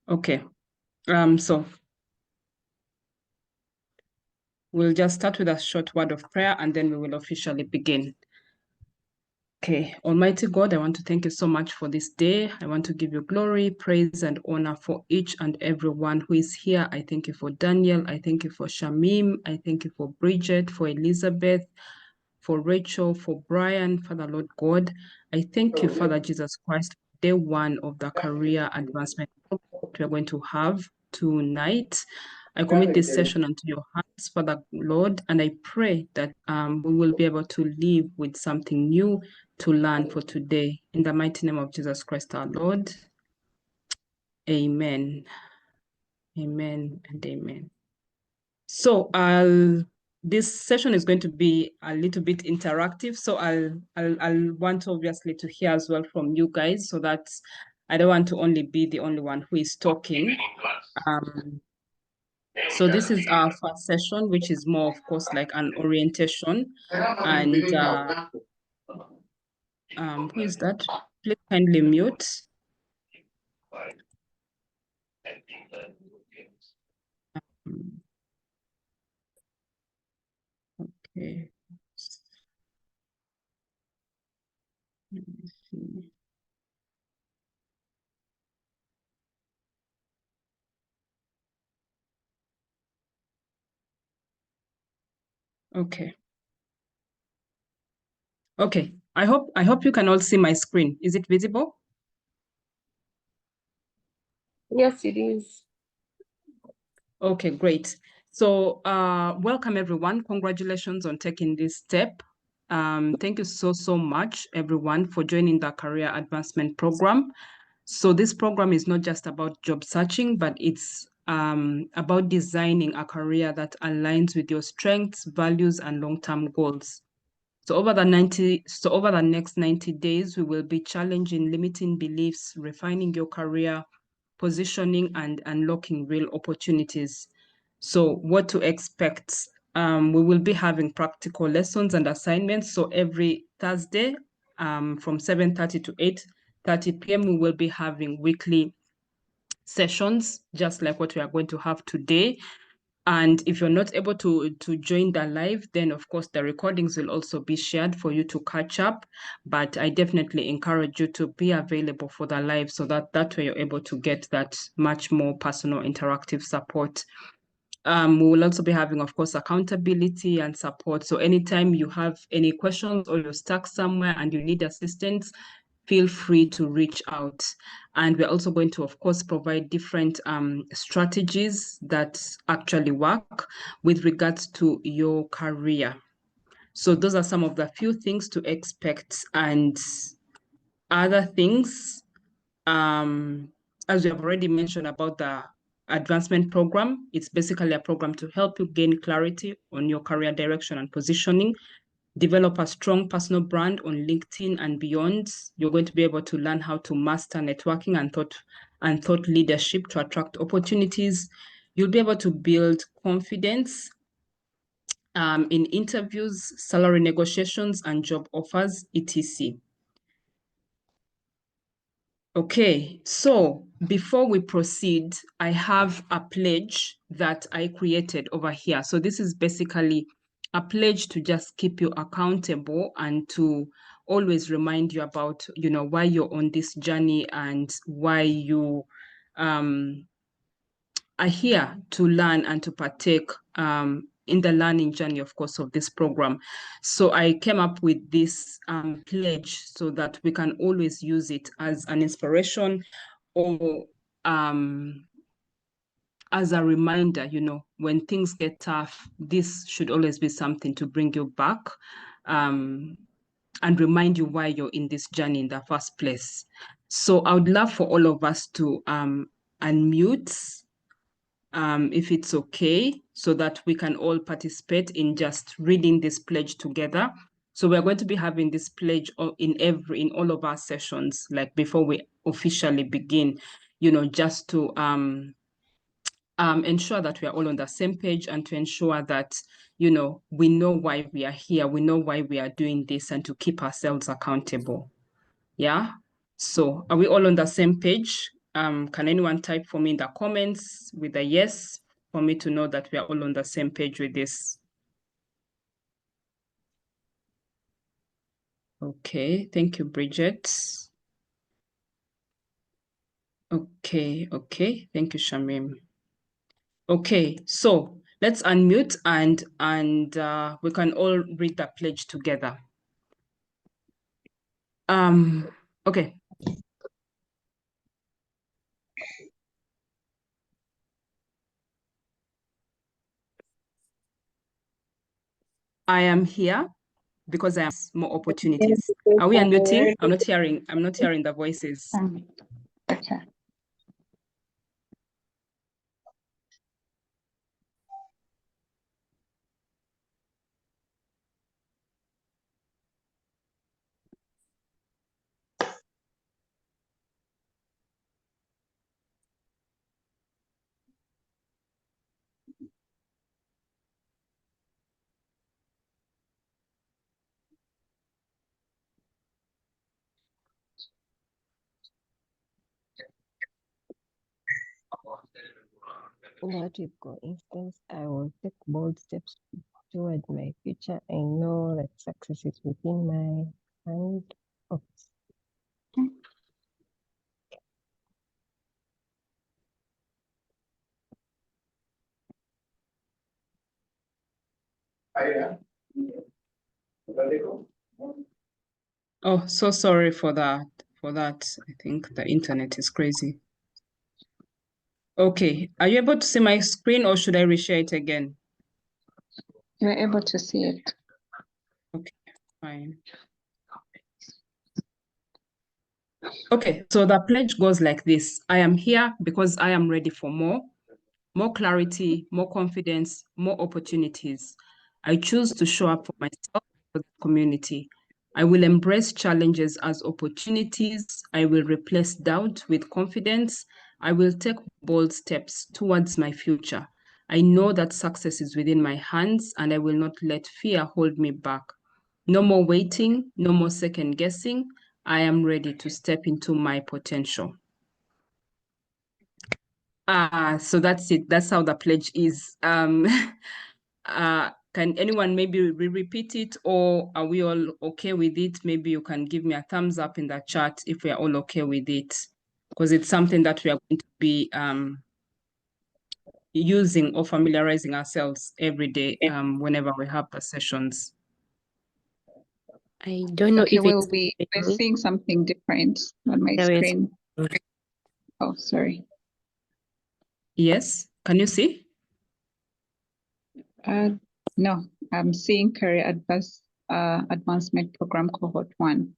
Okay. So we'll just start with a short word of prayer and then we will officially begin. Okay, Almighty God, I want to thank you so much for this day. I want to give you glory, praise, and honor for each and every one who is here. I thank you for Daniel. I thank you for Shamim. I thank you for Bridget, for Elizabeth, for Rachel, for Brian, Father Lord God. I thank you, Father Jesus Christ, day one of the career advancement program we are going to have tonight. I commit this session unto your hands, Father Lord, and I pray that we will be able to leave with something new to learn for today. In the mighty name of Jesus Christ, our Lord. Amen. Amen and amen. So this session is going to be a little bit interactive. So I'll want obviously to hear as well from you guys, so that I don't want to only be the only one who is talking. So this is our first session, which is more, of course, like an orientation. And who is that? Please kindly mute. Okay. Let me see. Okay. Okay. I hope you can all see my screen. Is it visible? Yes, it is. Okay, great. So welcome everyone. Congratulations on taking this step. Thank you so much, everyone, for joining the Career Advancement Program. So this program is not just about job searching, but it's about designing a career that aligns with your strengths, values, and long-term goals. So over the next 90 days, we will be challenging limiting beliefs, refining your career, positioning, and unlocking real opportunities. So what to expect? We will be having practical lessons and assignments. So every Thursday, from 7:30 to 8:30 p.m., we will be having weekly sessions, just like what we are going to have today. And if you're not able to join the live, then of course the recordings will also be shared for you to catch up. But I definitely encourage you to be available for the live, so that way you're able to get that much more personal interactive support. We will also be having, of course, accountability and support. So anytime you have any questions or you're stuck somewhere and you need assistance, feel free to reach out. And we're also going to, of course, provide different strategies that actually work with regards to your career. So those are some of the few things to expect. And other things, as we have already mentioned about the advancement program, it's basically a program to help you gain clarity on your career direction and positioning, develop a strong personal brand on LinkedIn and beyond. You're going to be able to learn how to master networking and thought leadership to attract opportunities. You'll be able to build confidence in interviews, salary negotiations, and job offers, etc. Okay, so before we proceed, I have a pledge that I created over here. So this is basically a pledge to just keep you accountable and to always remind you about, why you're on this journey and why you are here to learn and to partake in the learning journey, of course, of this program. So I came up with this pledge so that we can always use it as an inspiration or as a reminder, when things get tough, this should always be something to bring you back and remind you why you're in this journey in the first place. So I would love for all of us to unmute if it's okay, so that we can all participate in just reading this pledge together. So we're going to be having this pledge in all of our sessions, like before we officially begin, just to ensure that we are all on the same page and to ensure that, we know why we are here, we know why we are doing this, and to keep ourselves accountable. Yeah. So are we all on the same page? Can anyone type for me in the comments with a yes for me to know that we are all on the same page with this? Okay, thank you, Bridget. Okay, thank you, Shamim. Okay, so let's unmute and we can all read the pledge together. Okay. I am here because I have more opportunities. Are we unmuting? I'm not hearing the voices. Okay. That with instance, I will take bold steps toward my future. I know that success is within my hand. Oh, so sorry for that. I think the internet is crazy. Okay, are you able to see my screen or should I reshare it again? You're able to see it. Okay, fine. Okay, so the pledge goes like this. I am here because I am ready for more clarity, more confidence, more opportunities. I choose to show up for myself, for the community. I will embrace challenges as opportunities. I will replace doubt with confidence. I will take bold steps towards my future. I know that success is within my hands and I will not let fear hold me back. No more waiting, no more second guessing. I am ready to step into my potential. So that's it. That's how the pledge is. Can anyone maybe repeat it, or are we all okay with it? Maybe you can give me a thumbs up in the chat if we are all okay with it, because it's something that we are going to be using or familiarizing ourselves every day whenever we have the sessions. I don't know Okay, if well, it's we're seeing something different on my screen. Oh, sorry. Yes, can you see? No, I'm seeing Career Advancement Program Cohort 1.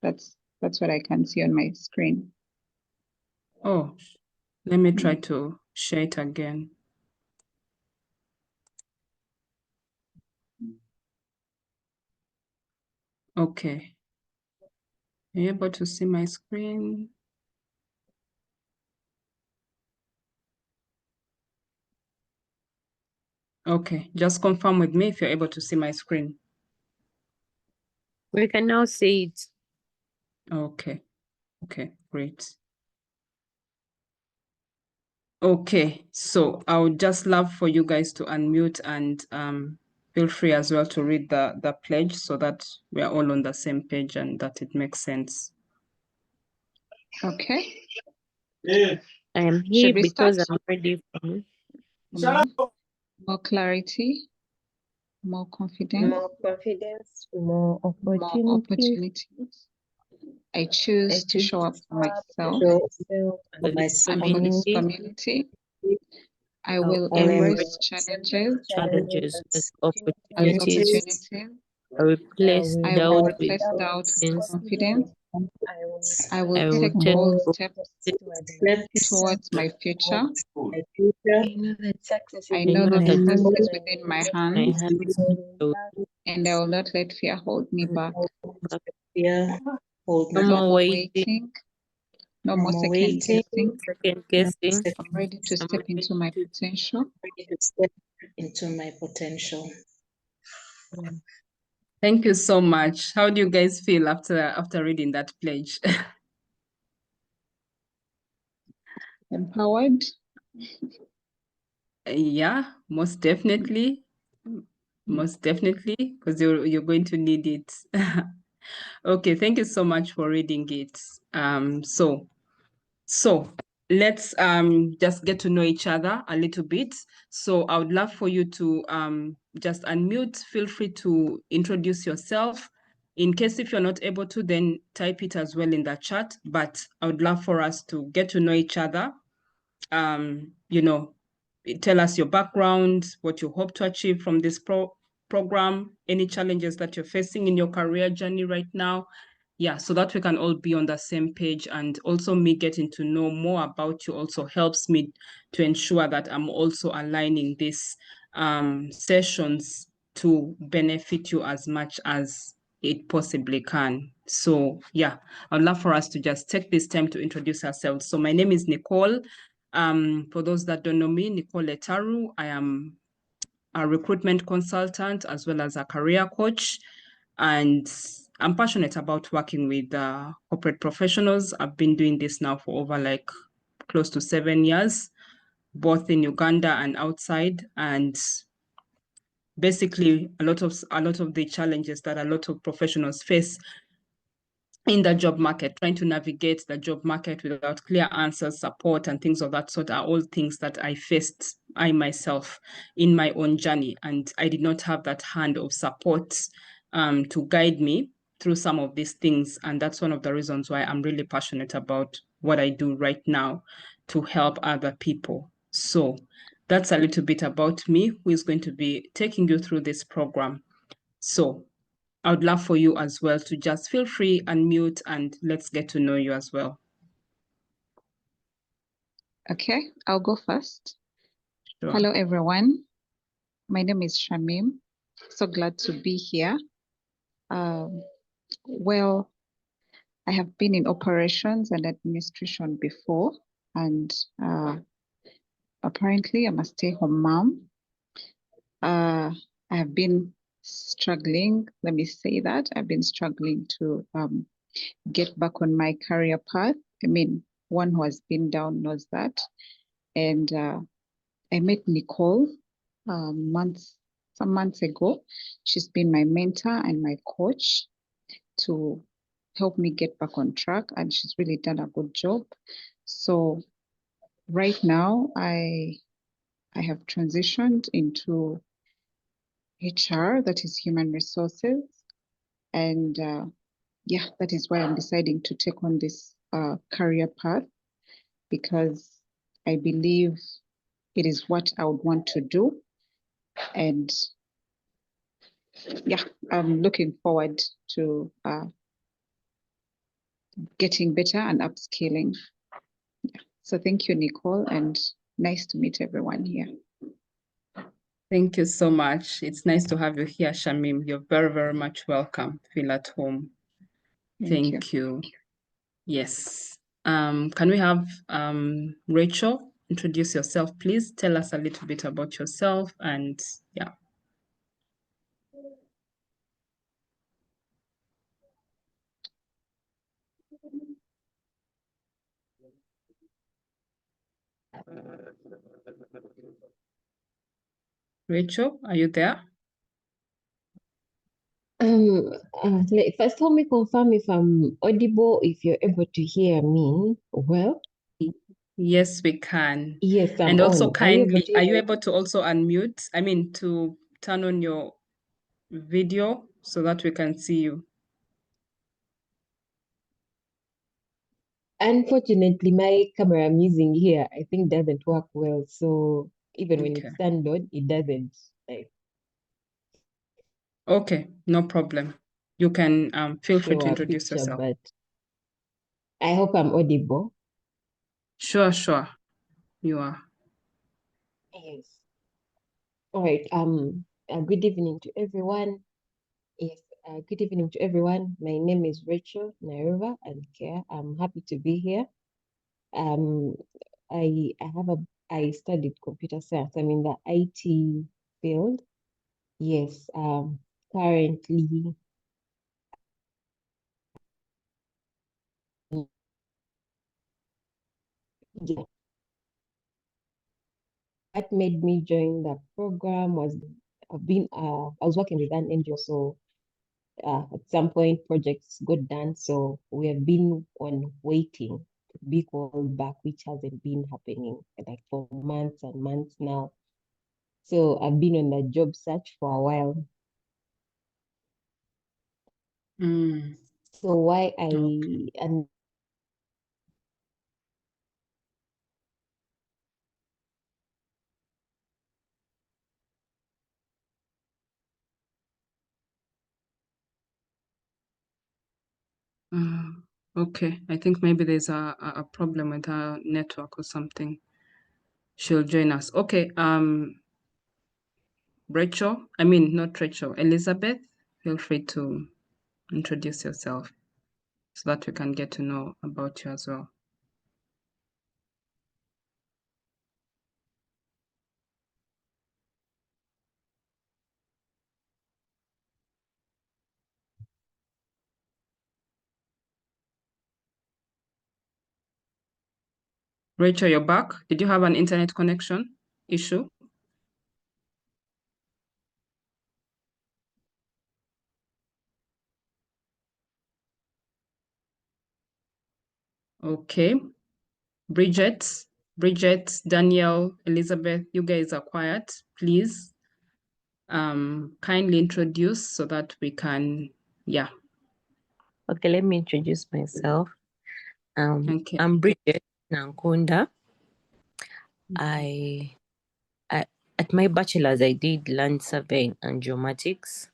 That's what I can see on my screen. Oh, let me try to share it again. Okay. Are you able to see my screen? Okay, just confirm with me if you're able to see my screen. We can now see it. Okay, great. Okay, so I would just love for you guys to unmute and feel free as well to read the pledge so that we are all on the same page and that it makes sense. Okay. I am here because I'm ready for more clarity, more confidence, More opportunities. I choose to show up for myself the and for this community. I will embrace challenges as as opportunities. I replace I will doubt with replace doubt with confidence. confidence. I will I will take take bold bold steps steps towards my future. I I know know that that success is within my my hands, hands will and I will not let fear hold me back. no No more more waiting, waiting, no more second guessing. second guessing. I'm ready to step into my potential. Thank you so much. How do you guys feel after reading that pledge? empowered. Yeah, most definitely. Most definitely, because you're going to need it. Okay, thank you so much for reading it. So let's just get to know each other a little bit. So I would love for you to just unmute. Feel free to introduce yourself. In case if you're not able to, then type it as well in the chat. But I would love for us to get to know each other. You know, tell us your background, what you hope to achieve from this program, any challenges that you're facing in your career journey right now. Yeah, so that we can all be on the same page, and also me getting to know more about you also helps me to ensure that I'm also aligning these sessions to benefit you as much as it possibly can. So yeah, I'd love for us to just take this time to introduce ourselves. So my name is Nicole. For those that don't know me, Nicole Etaru, I am a recruitment consultant as well as a career coach. And I'm passionate about working with corporate professionals. I've been doing this now for over like close to 7 years, both in Uganda and outside. And basically a lot of the challenges that a lot of professionals face in the job market, trying to navigate the job market without clear answers, support, and things of that sort are all things that I faced, I myself, in my own journey. And I did not have that hand of support to guide me through some of these things. And that's one of the reasons why I'm really passionate about what I do right now to help other people. So that's a little bit about me, who is going to be taking you through this program. So I would love for you as well to just feel free, unmute, and let's get to know you as well. Okay, I'll go first. Sure. Hello, everyone. My name is Shamim. So glad to be here. Well, I have been in operations and administration before, and apparently I'm a stay-home mom. I have been struggling, let me say that, I've been struggling to get back on my career path. I mean, one who has been down knows that. And I met Nicole some months ago. She's been my mentor and my coach to help me get back on track, and she's really done a good job. So right now I have transitioned into HR, that is human resources. And yeah, that is why I'm deciding to take on this career path, because I believe it is what I would want to do. And yeah, I'm looking forward to getting better and upskilling. Yeah. So thank you, Nicole, and nice to meet everyone here. Thank you so much. It's nice to have you here, Shamim. You're very, very much welcome. Feel at home. Thank you. Yes. Can we have Rachel introduce yourself, please? Tell us a little bit about yourself and yeah. Rachel, are you there? First, help me confirm if I'm audible, if you're able to hear me well. Yes, we can. Yes, I'm And also on. Are you able kindly, to are hear you me? able to also unmute? I mean, to turn on your video so that we can see you. Unfortunately, my camera I'm using here, I think doesn't work well. So even when Okay. it's turned on, it doesn't. Like, Okay, no problem. You can feel free show to a introduce picture, yourself. but I hope I'm audible. Sure, sure. You are. Yes. All right. Good evening to everyone. Yes. Good evening to everyone. My name is Rachel Nairobi and Care. I'm happy to be here. Um, I studied computer science. I'm in the IT field. Yes. Currently, yeah. what made me join the program was I was working with an NGO, so at some point projects got done, so we have been on waiting to be called back, which hasn't been happening like for months and months now. So I've been on the job search for a while. So why and Okay, I think maybe there's a problem with her network or something. She'll join us. Okay, Rachel, I mean, not Rachel, Elizabeth, feel free to introduce yourself so that we can get to know about you as well. Rachel, you're back. Did you have an internet connection issue? Okay. Bridget, Daniel, Elizabeth, you guys are quiet. Please kindly introduce so that we can, yeah. Okay, let me introduce myself. Okay. I'm Bridget Nankunda. I at my bachelor's I did land surveying and geomatics,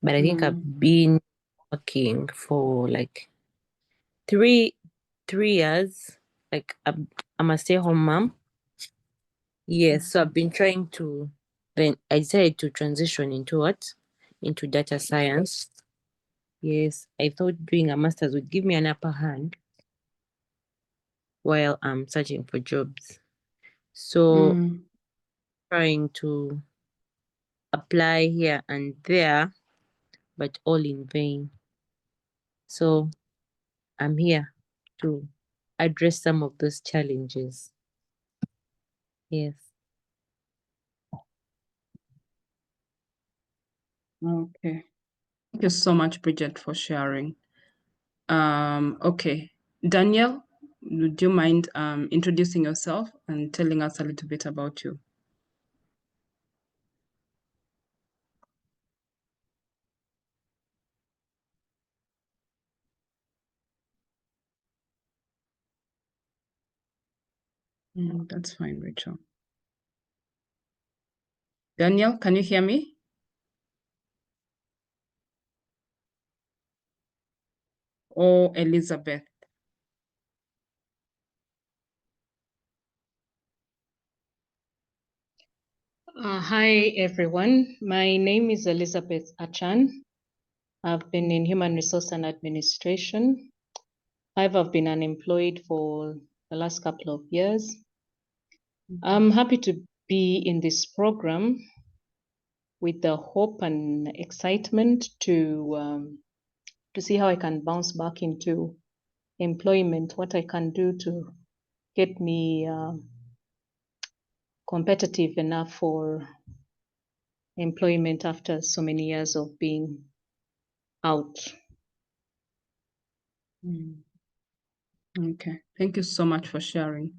but I think I've been working for like three years. Like I'm a stay-home mom. Yes, so I've been trying to. Then I decided to transition into what? Into data science. Yes, I thought doing a master's would give me an upper hand while I'm searching for jobs. So trying to apply here and there, but all in vain. So I'm here to address some of those challenges. Yes. Okay. Thank you so much, Bridget, for sharing. Okay. Daniel, would you mind introducing yourself and telling us a little bit about you? That's fine, Rachel. Daniel, can you hear me? Or Elizabeth? Hi, everyone. My name is Elizabeth Achan. I've been in human resource and administration. I've been unemployed for the last couple of years. I'm happy to be in this program with the hope and excitement to see how I can bounce back into employment, what I can do to get me competitive enough for employment after so many years of being out. Okay, thank you so much for sharing.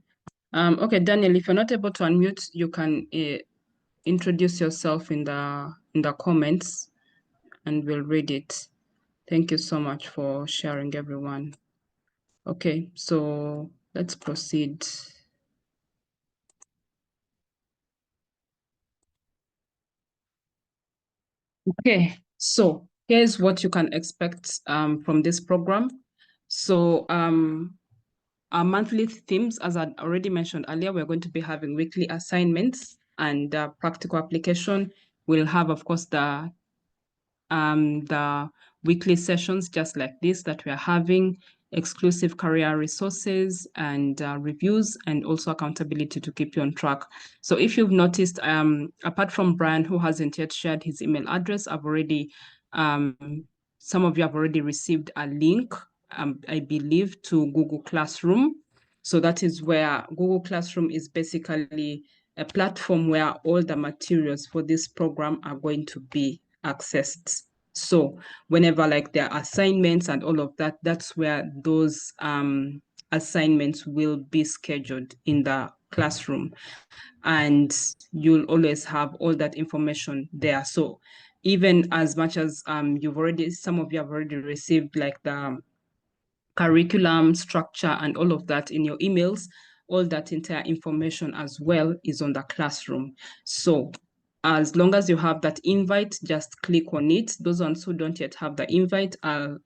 Okay, Daniel, if you're not able to unmute, you can introduce yourself in the comments and we'll read it. Thank you so much for sharing, everyone. Okay, so let's proceed. Okay, so here's what you can expect from this program. So our monthly themes, as I already mentioned earlier, we're going to be having weekly assignments and practical application. We'll have, of course, the weekly sessions just like this that we are having, exclusive career resources and reviews, and also accountability to keep you on track. So if you've noticed, apart from Brian, who hasn't yet shared his email address, I've already, some of you have already received a link, I believe, to Google Classroom. So that is where Google Classroom is basically a platform where all the materials for this program are going to be accessed. So whenever like there are assignments and all of that, that's where those assignments will be scheduled in the classroom. And you'll always have all that information there. So even as much as some of you have already received like the curriculum structure and all of that in your emails, all that entire information as well is on the classroom. So as long as you have that invite, just click on it. Those ones who don't yet have the invite,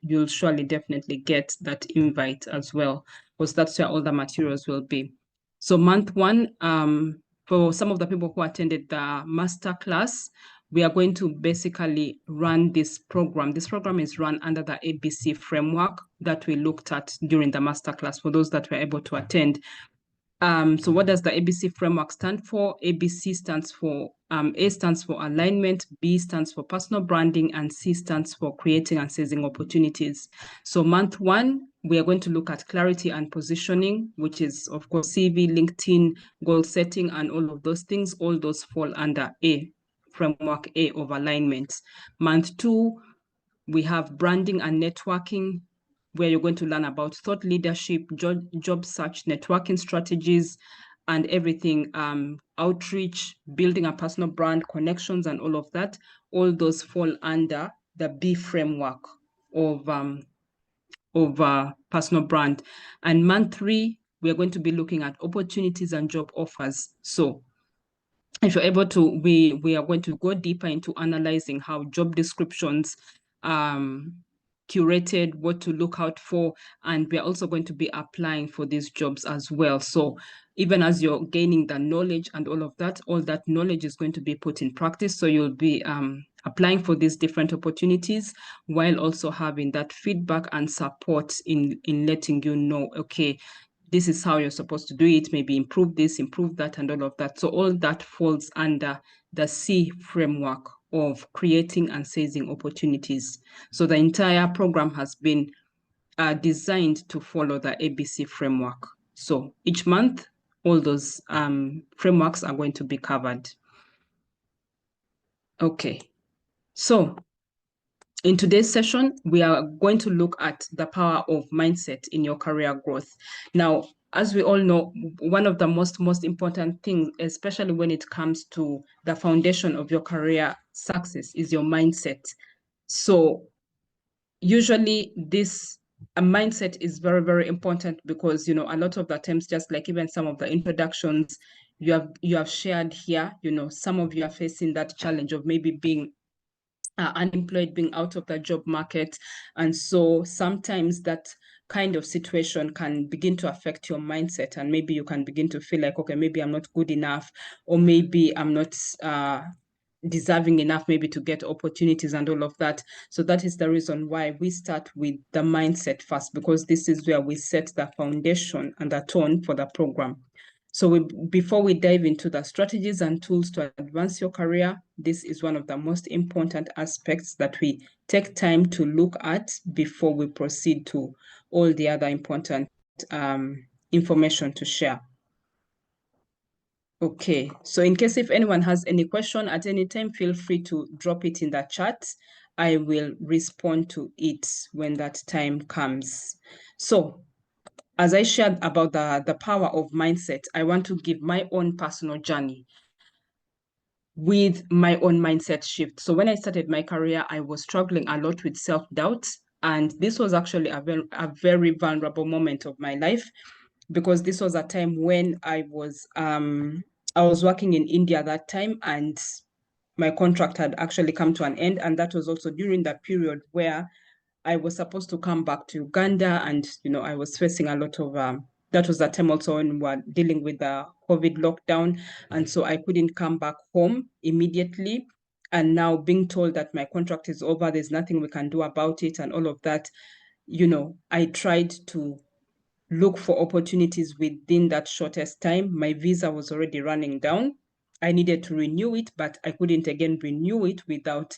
you'll surely definitely get that invite as well, because that's where all the materials will be. So month one, for some of the people who attended the master class, we are going to basically run this program. This program is run under the ABC framework that we looked at during the masterclass for those that were able to attend. So what does the ABC framework stand for? ABC stands for, A stands for alignment, B stands for personal branding, and C stands for creating and seizing opportunities. So month one, we are going to look at clarity and positioning, which is of course CV, LinkedIn, goal setting, and all of those things. All those fall under A, framework A of alignment. Month two, we have branding and networking, where you're going to learn about thought leadership, job search, networking strategies, and everything, outreach, building a personal brand, connections, and all of that. All those fall under the B framework of personal brand. And month three, we are going to be looking at opportunities and job offers. So if you're able to, we are going to go deeper into analyzing how job descriptions curated, what to look out for, and we're also going to be applying for these jobs as well. So even as you're gaining the knowledge and all that knowledge is going to be put in practice. So you'll be applying for these different opportunities while also having that feedback and support in letting you know, okay, this is how you're supposed to do it, maybe improve this, improve that, and all of that. So all that falls under the C framework of creating and seizing opportunities. So the entire program has been designed to follow the ABC framework. So each month, all those frameworks are going to be covered. Okay, so in today's session, we are going to look at the power of mindset in your career growth. Now, as we all know, one of the most important things, especially when it comes to the foundation of your career success, is your mindset. So usually a mindset is very, very important because, a lot of the times, just like even some of the introductions you have shared here, some of you are facing that challenge of maybe being unemployed, being out of the job market. And so sometimes that kind of situation can begin to affect your mindset, and maybe you can begin to feel like, okay, maybe I'm not good enough, or maybe I'm not deserving enough maybe to get opportunities and all of that. So that is the reason why we start with the mindset first, because this is where we set the foundation and the tone for the program. So before we dive into the strategies and tools to advance your career, this is one of the most important aspects that we take time to look at before we proceed to all the other important information to share. Okay, so in case if anyone has any question at any time, feel free to drop it in the chat. I will respond to it when that time comes. So as I shared about the power of mindset, I want to give my own personal journey with my own mindset shift. So when I started my career, I was struggling a lot with self-doubt. And this was actually a very vulnerable moment of my life, because this was a time when I was working in India that time, and my contract had actually come to an end. And that was also during that period where I was supposed to come back to Uganda, and I was facing a lot of that was the time also when we were dealing with the COVID lockdown, and so I couldn't come back home immediately. And now being told that my contract is over, there's nothing we can do about it, and all of that, I tried to look for opportunities within that shortest time. My visa was already running down. I needed to renew it, but I couldn't again renew it without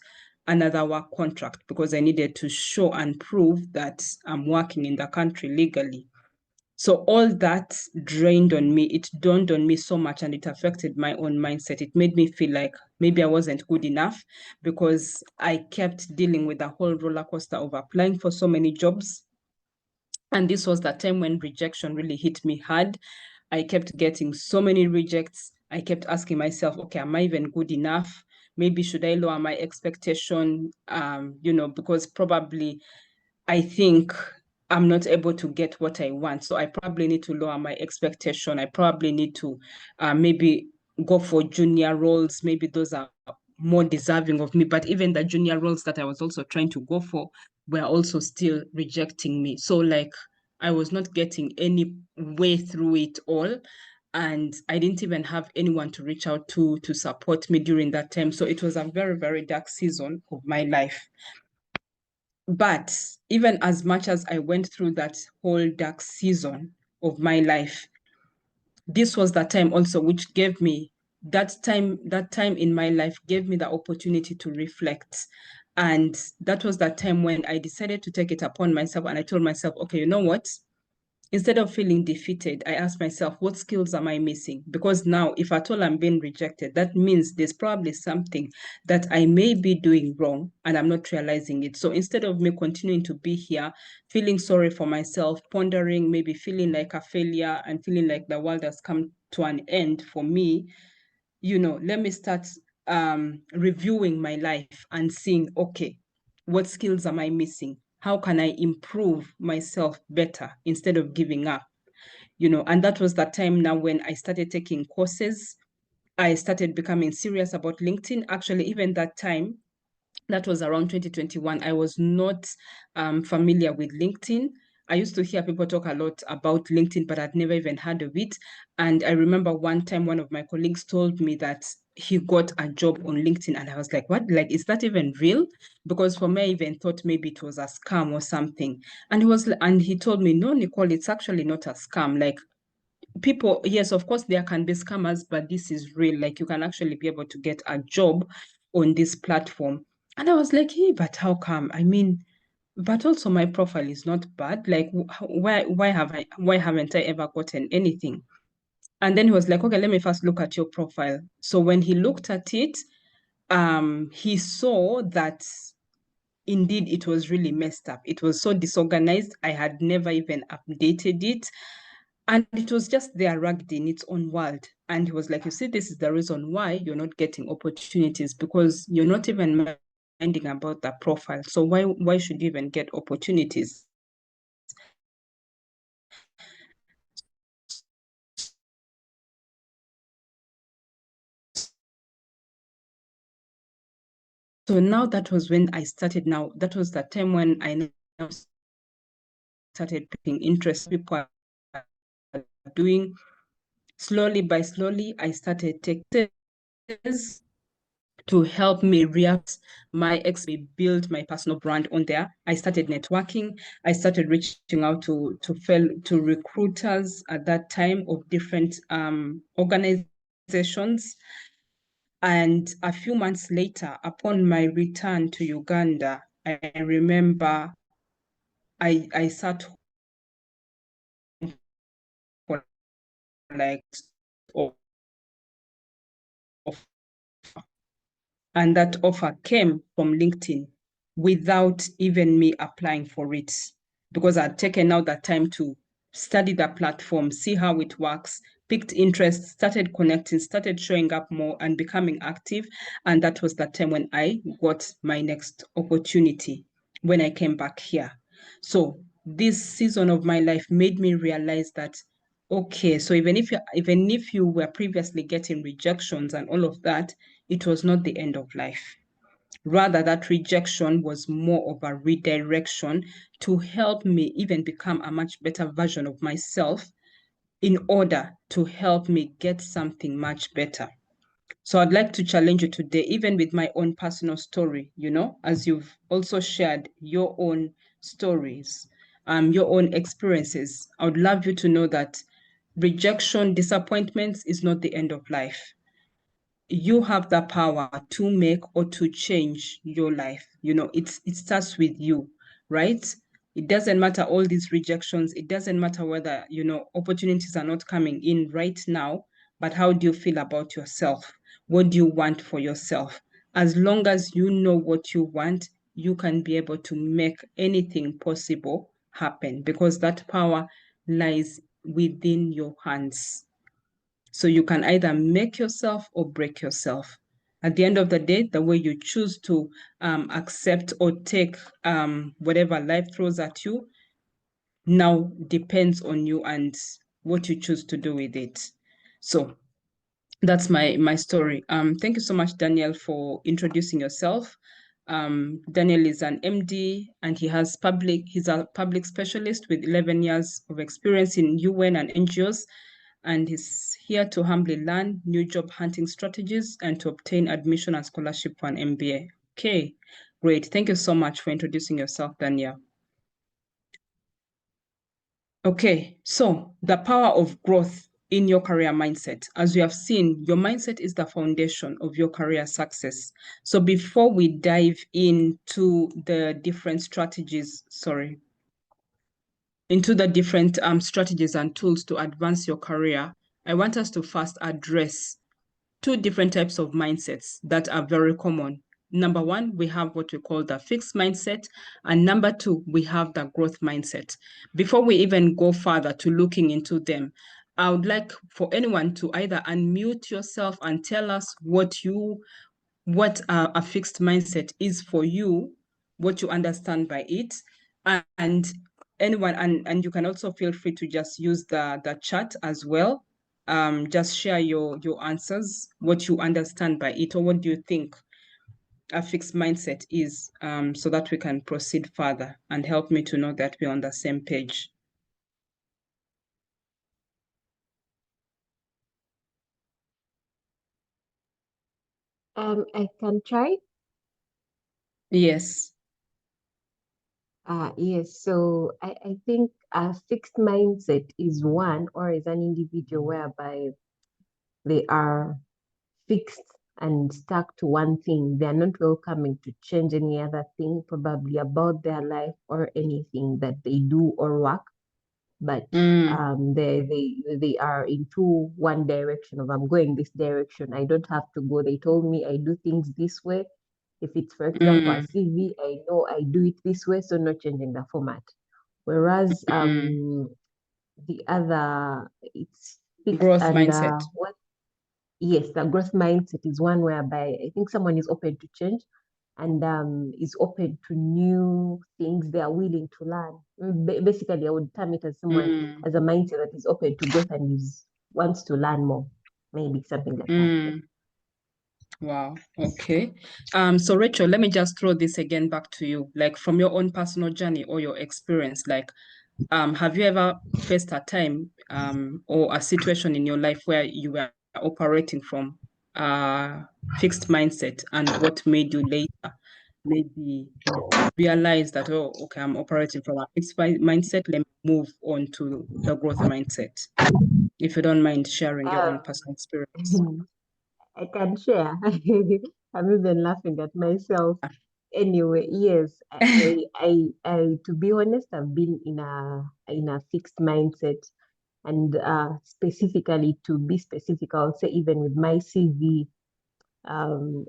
another work contract, because I needed to show and prove that I'm working in the country legally. So all that drained on me. It dawned on me so much, and it affected my own mindset. It made me feel like maybe I wasn't good enough, because I kept dealing with the whole roller coaster of applying for so many jobs. And this was the time when rejection really hit me hard. I kept getting so many rejects. I kept asking myself, okay, am I even good enough? Maybe should I lower my expectation? Because probably I think I'm not able to get what I want. So I probably need to lower my expectation. I probably need to maybe go for junior roles. Maybe those are more deserving of me. But even the junior roles that I was also trying to go for were also still rejecting me. So like I was not getting any way through it all. And I didn't even have anyone to reach out to support me during that time. So it was a very, very dark season of my life. But even as much as I went through that whole dark season of my life, this was the time also which gave me that time in my life gave me the opportunity to reflect. And that was the time when I decided to take it upon myself, and I told myself, okay, you know what? Instead of feeling defeated, I asked myself, what skills am I missing? Because now, if at all I'm being rejected, that means there's probably something that I may be doing wrong and I'm not realizing it. So instead of me continuing to be here, feeling sorry for myself, pondering, maybe feeling like a failure and feeling like the world has come to an end for me, let me start reviewing my life and seeing, okay, what skills am I missing? How can I improve myself better instead of giving up? And that was the time now when I started taking courses. I started becoming serious about LinkedIn. Actually, even that time, that was around 2021, I was not familiar with LinkedIn. I used to hear people talk a lot about LinkedIn, but I'd never even heard of it. And I remember one time one of my colleagues told me that he got a job on LinkedIn, and I was like, what? Like, is that even real? Because for me, I even thought maybe it was a scam or something. And he told me, no, Nicole, it's actually not a scam. Like, people, yes, of course there can be scammers, but this is real. Like, you can actually be able to get a job on this platform. And I was like, hey, but how come? I mean, but also my profile is not bad. Like, why haven't I ever gotten anything? And then he was like, okay, let me first look at your profile. So when he looked at it, he saw that indeed it was really messed up. It was so disorganized. I had never even updated it. And it was just there rugged in its own world. And he was like, you see, this is the reason why you're not getting opportunities, because you're not even minding about that profile. So why should you even get opportunities? So now that was when I started. Now that was the time when I now started picking interest people are doing. Slowly by slowly, I started taking to help me react my build my personal brand on there. I started networking. I started reaching out to recruiters at that time of different organizations. And a few months later, upon my return to Uganda, I remember I sat for like of and that offer came from LinkedIn without even me applying for it, because I'd taken now that time to study the platform, see how it works, picked interest, started connecting, started showing up more and becoming active. And that was the time when I got my next opportunity when I came back here. So this season of my life made me realize that, okay, so even if you were previously getting rejections and all of that, it was not the end of life. Rather, that rejection was more of a redirection to help me even become a much better version of myself, in order to help me get something much better. So I'd like to challenge you today, even with my own personal story, as you've also shared your own stories, your own experiences. I would love you to know that rejection, disappointments is not the end of life. You have the power to make or to change your life. It starts with you, right? It doesn't matter all these rejections. It doesn't matter whether, opportunities are not coming in right now, but how do you feel about yourself? What do you want for yourself? As long as you know what you want, you can be able to make anything possible happen, because that power lies within your hands. So you can either make yourself or break yourself. At the end of the day, the way you choose to accept or take whatever life throws at you now depends on you and what you choose to do with it. So that's my story. Thank you so much, Daniel, for introducing yourself. Daniel is an MD and he's a public specialist with 11 years of experience in UN and NGOs, and he's here to humbly learn new job hunting strategies and to obtain admission and scholarship for an MBA. Okay, great. Thank you so much for introducing yourself, Daniel. Okay, so the power of growth in your career mindset. As we have seen, your mindset is the foundation of your career success. So before we dive into the different strategies, into the different strategies and tools to advance your career, I want us to first address two different types of mindsets that are very common. Number one, we have what we call the fixed mindset. And number two, we have the growth mindset. Before we even go further to looking into them, I would like for anyone to either unmute yourself and tell us what a fixed mindset is for you, what you understand by it, and anyone, and you can also feel free to just use the chat as well. Just share your answers, what you understand by it, or what do you think a fixed mindset is, so that we can proceed further and help me to know that we're on the same page. I can try. Yes. Yes, so I think a fixed mindset is one, or is an individual whereby they are fixed and stuck to one thing. They are not welcoming to change any other thing, probably about their life or anything that they do or work. But they are into one direction of, I'm going this direction. I don't have to go. They told me I do things this way. If it's, for example, a CV, I know I do it this way, so not changing the format. Whereas the other, it's fixed Growth and mindset. yes, the growth mindset is one whereby I think someone is open to change and is open to new things they are willing to learn. Basically, I would term it as someone as a mindset that is open to growth and wants to learn more, maybe something like that. Wow. Okay. So Rachel, let me just throw this again back to you. Like, from your own personal journey or your experience, like, have you ever faced a time or a situation in your life where you were operating from a fixed mindset, and what made you later maybe realize that, oh, okay, I'm operating from a fixed mindset, let me move on to the growth mindset? If you don't mind sharing your own personal experience. I can share. I'm even laughing at myself. Anyway, yes, to be honest, I've been in a fixed mindset, and specifically, to be specific, I'll say even with my CV,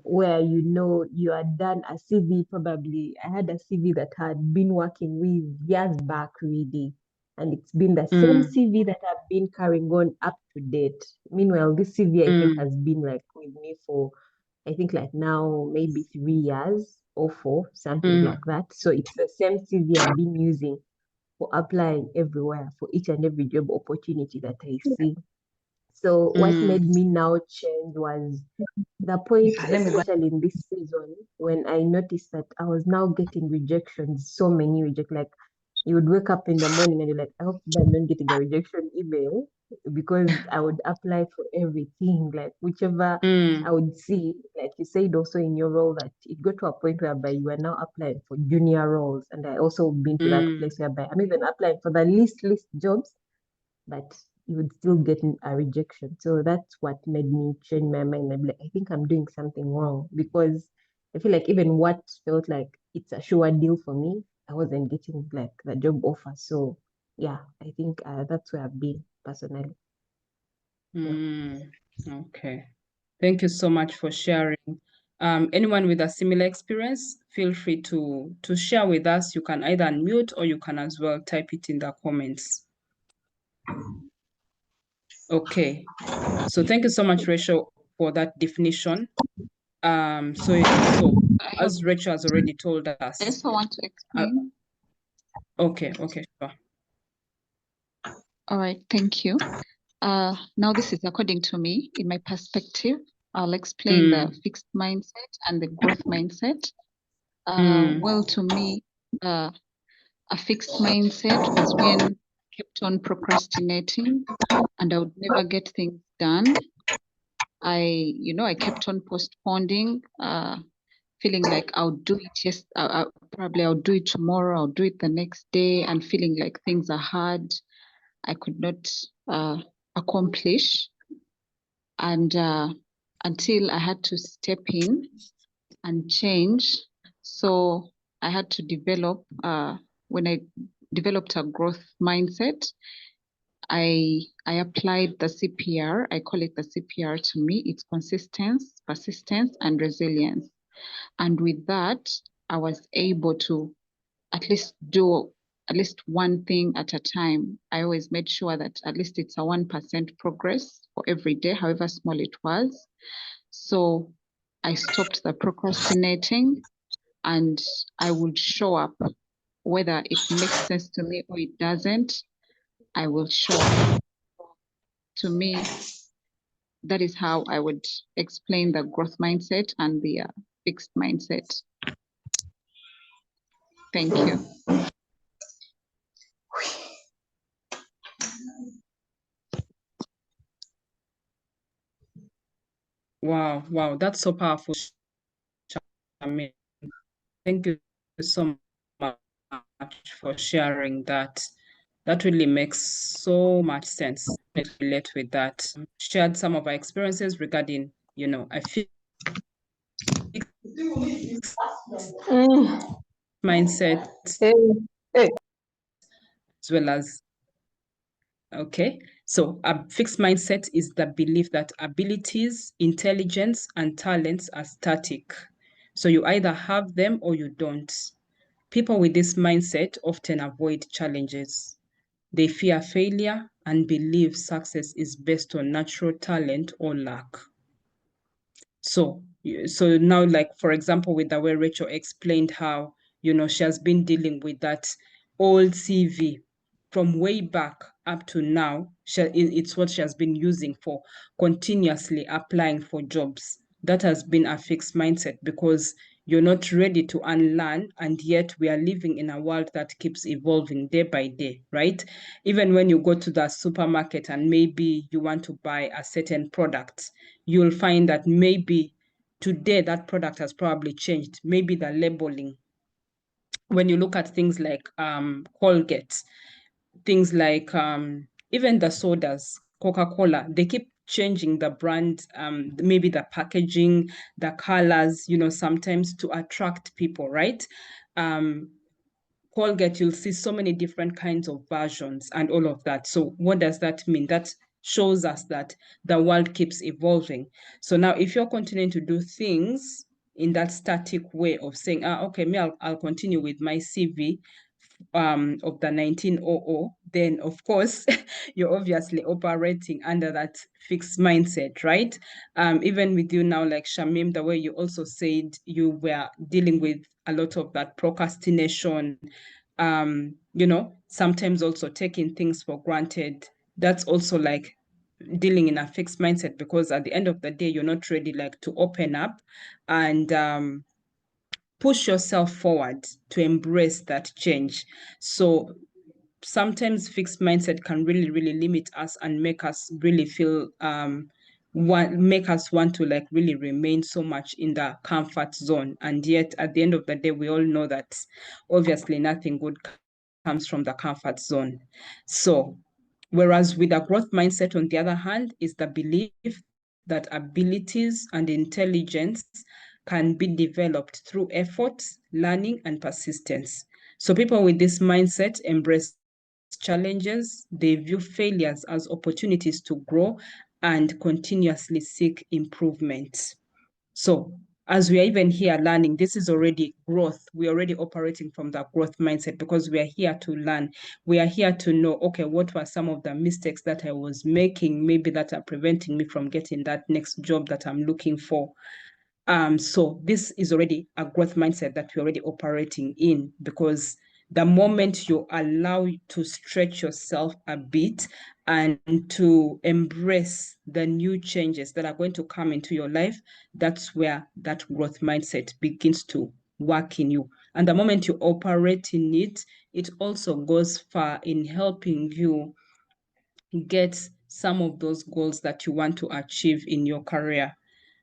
where you had done a CV. Probably I had a CV that had been working with years back, really, and it's been the same CV that I've been carrying on up to date. Meanwhile, this CV I think has been like with me for, I think, like now maybe 3 years or 4, something like that. So it's the same CV I've been using for applying everywhere for each and every job opportunity that I see. So what made me now change was the point, especially in this season, when I noticed that I was now getting rejections, so many rejections. Like, you would wake up in the morning and you're like, I hope that I'm not getting a rejection email, because I would apply for everything, like whichever I would see. Like you said also in your role, that it got to a point whereby you are now applying for junior roles. And I also been to that place whereby I'm even applying for the least jobs, but you would still get a rejection. So that's what made me change my mind. I'm like, I think I'm doing something wrong, because I feel like even what felt like it's a sure deal for me, I wasn't getting like the job offer. So yeah, I think that's where I've been personally. Okay. Thank you so much for sharing. Anyone with a similar experience, feel free to share with us. You can either unmute or you can as well type it in the comments. Okay. So thank you so much, Rachel, for that definition. So as Rachel has already told us. I also want to explain. Okay, sure. All right, thank you. Now this is according to me, in my perspective. I'll explain the fixed mindset and the growth mindset. Well, to me, a fixed mindset was when I kept on procrastinating and I would never get things done. I kept on postponing, feeling like I'll do it. Yes, probably I'll do it tomorrow. I'll do it the next day, and feeling like things are hard. I could not accomplish, and until I had to step in and change. So I had to develop. When I developed a growth mindset, I applied the CPR. I call it the CPR. To me, it's consistency, persistence, and resilience. And with that, I was able to at least do at least one thing at a time. I always made sure that at least it's a 1% progress for every day, however small it was. So I stopped the procrastinating and I would show up, whether it makes sense to me or it doesn't, I will show up. To me, that is how I would explain the growth mindset and the fixed mindset. Thank you. Wow, that's so powerful. Thank you so much for sharing that. That really makes so much sense. I relate with that. Shared some of our experiences regarding, I feel mindset as well as, okay. So a fixed mindset is the belief that abilities, intelligence, and talents are static. So you either have them or you don't. People with this mindset often avoid challenges. They fear failure and believe success is based on natural talent or luck. So now, like, for example, with the way Rachel explained how, she has been dealing with that old CV from way back up to now, it's what she has been using for continuously applying for jobs. That has been a fixed mindset because you're not ready to unlearn, and yet we are living in a world that keeps evolving day by day, right? Even when you go to the supermarket and maybe you want to buy a certain product, you'll find that maybe today that product has probably changed. Maybe the labeling. When you look at things like Colgate, things like even the sodas, Coca-Cola, they keep changing the brand, maybe the packaging, the colors, sometimes to attract people, right? Colgate, you'll see so many different kinds of versions and all of that. So what does that mean? That shows us that the world keeps evolving. So now if you're continuing to do things in that static way of saying, okay, I'll continue with my CV of the 1900, then of course you're obviously operating under that fixed mindset, right? Even with you now, like Shamim, the way you also said you were dealing with a lot of that procrastination, sometimes also taking things for granted. That's also like dealing in a fixed mindset, because at the end of the day, you're not ready like to open up and push yourself forward to embrace that change. So sometimes fixed mindset can really limit us and make us really feel make us want to like really remain so much in the comfort zone. And yet at the end of the day, we all know that obviously nothing good comes from the comfort zone. So whereas with a growth mindset, on the other hand, is the belief that abilities and intelligence can be developed through effort, learning, and persistence. So people with this mindset embrace challenges, they view failures as opportunities to grow and continuously seek improvement. So as we are even here learning, this is already growth. We're already operating from that growth mindset because we are here to learn. We are here to know, okay, what were some of the mistakes that I was making, maybe that are preventing me from getting that next job that I'm looking for. So this is already a growth mindset that we're already operating in, because the moment you allow to stretch yourself a bit and to embrace the new changes that are going to come into your life, that's where that growth mindset begins to work in you. And the moment you operate in it, it also goes far in helping you get some of those goals that you want to achieve in your career.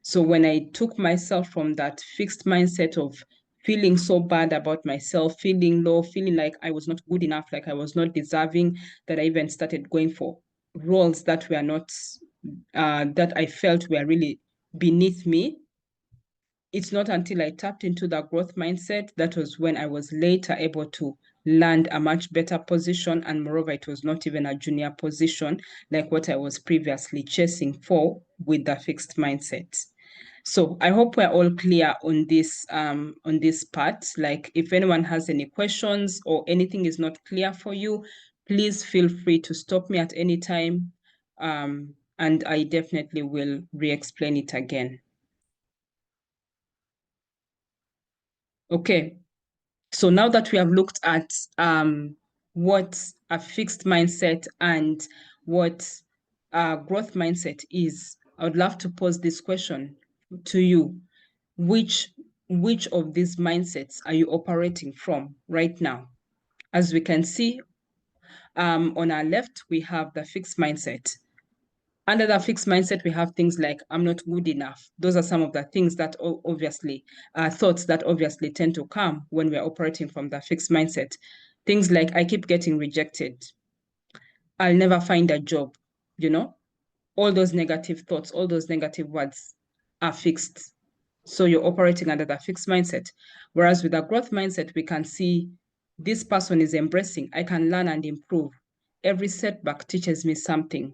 So when I took myself from that fixed mindset of feeling so bad about myself, feeling low, feeling like I was not good enough, like I was not deserving, that I even started going for roles that were not, that I felt were really beneath me. It's not until I tapped into the growth mindset that was when I was later able to land a much better position. And moreover, it was not even a junior position like what I was previously chasing for with the fixed mindset. So I hope we're all clear on this part. Like if anyone has any questions or anything is not clear for you, please feel free to stop me at any time. And I definitely will re-explain it again. Okay, so now that we have looked at what a fixed mindset and what a growth mindset is, I would love to pose this question to you. Which of these mindsets are you operating from right now? As we can see, on our left, we have the fixed mindset. Under the fixed mindset, we have things like, I'm not good enough. Those are some of the things that obviously, thoughts that obviously tend to come when we're operating from the fixed mindset. Things like, I keep getting rejected. I'll never find a job, all those negative thoughts, all those negative words are fixed. So you're operating under the fixed mindset. Whereas with a growth mindset, we can see this person is embracing, I can learn and improve. Every setback teaches me something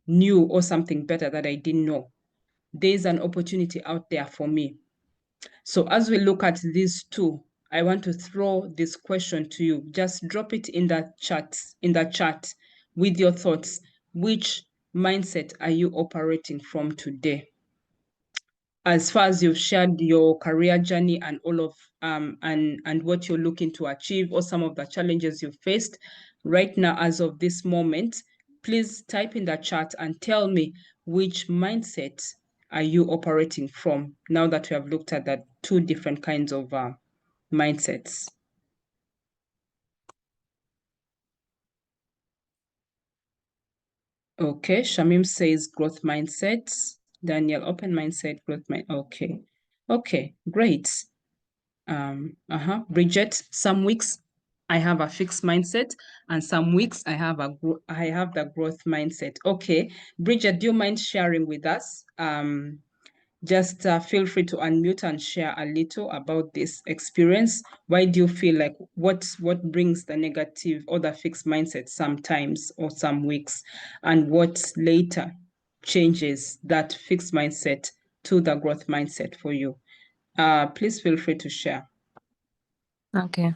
new or something better that I didn't know. There's an opportunity out there for me. So as we look at these two, I want to throw this question to you. Just drop it in the chat with your thoughts. Which mindset are you operating from today? As far as you've shared your career journey and all of and what you're looking to achieve, or some of the challenges you've faced right now as of this moment, please type in the chat and tell me which mindset are you operating from now that we have looked at the two different kinds of mindsets. Okay, Shamim says growth mindset. Daniel, open mindset, growth mindset. Okay, great. Bridget, some weeks I have a fixed mindset, and some weeks I have the growth mindset. Okay, Bridget, do you mind sharing with us? Just feel free to unmute and share a little about this experience. Why do you feel like what brings the negative or the fixed mindset sometimes or some weeks, and what later changes that fixed mindset to the growth mindset for you? Please feel free to share. Okay.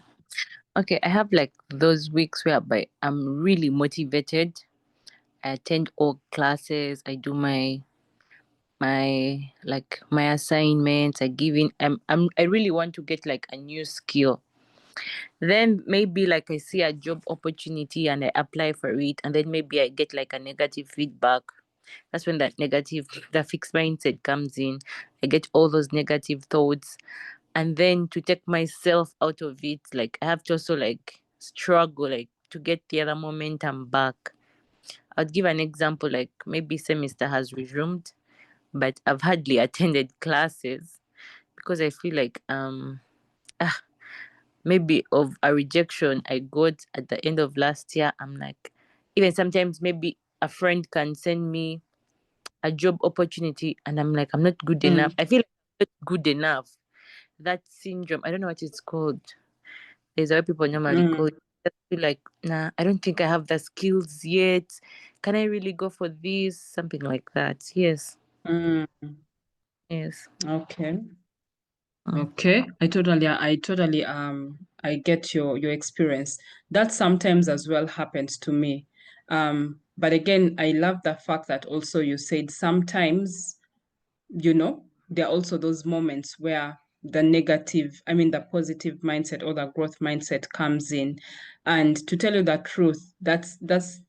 I have like those weeks whereby I'm really motivated. I attend all classes. I do my assignments. I give in. I really want to get like a new skill. Then maybe like I see a job opportunity and I apply for it, and then maybe I get like a negative feedback. That's when the fixed mindset comes in. I get all those negative thoughts, and then to take myself out of it, like I have to also like struggle like to get the other momentum back. I'll give an example, like maybe semester has resumed, but I've hardly attended classes because I feel like maybe of a rejection I got at the end of last year. I'm like, even sometimes maybe a friend can send me a job opportunity and I'm like, I'm not good enough. I feel like I'm not good enough. That syndrome, I don't know what it's called. Is what people normally call it. Just feel like, nah, I don't think I have the skills yet. Can I really go for this? Something like that. Yes. Yes. Okay. Okay. I totally I get your experience. That sometimes as well happens to me. But again, I love the fact that also you said sometimes, there are also those moments where the positive mindset or the growth mindset comes in. And to tell you the truth, that's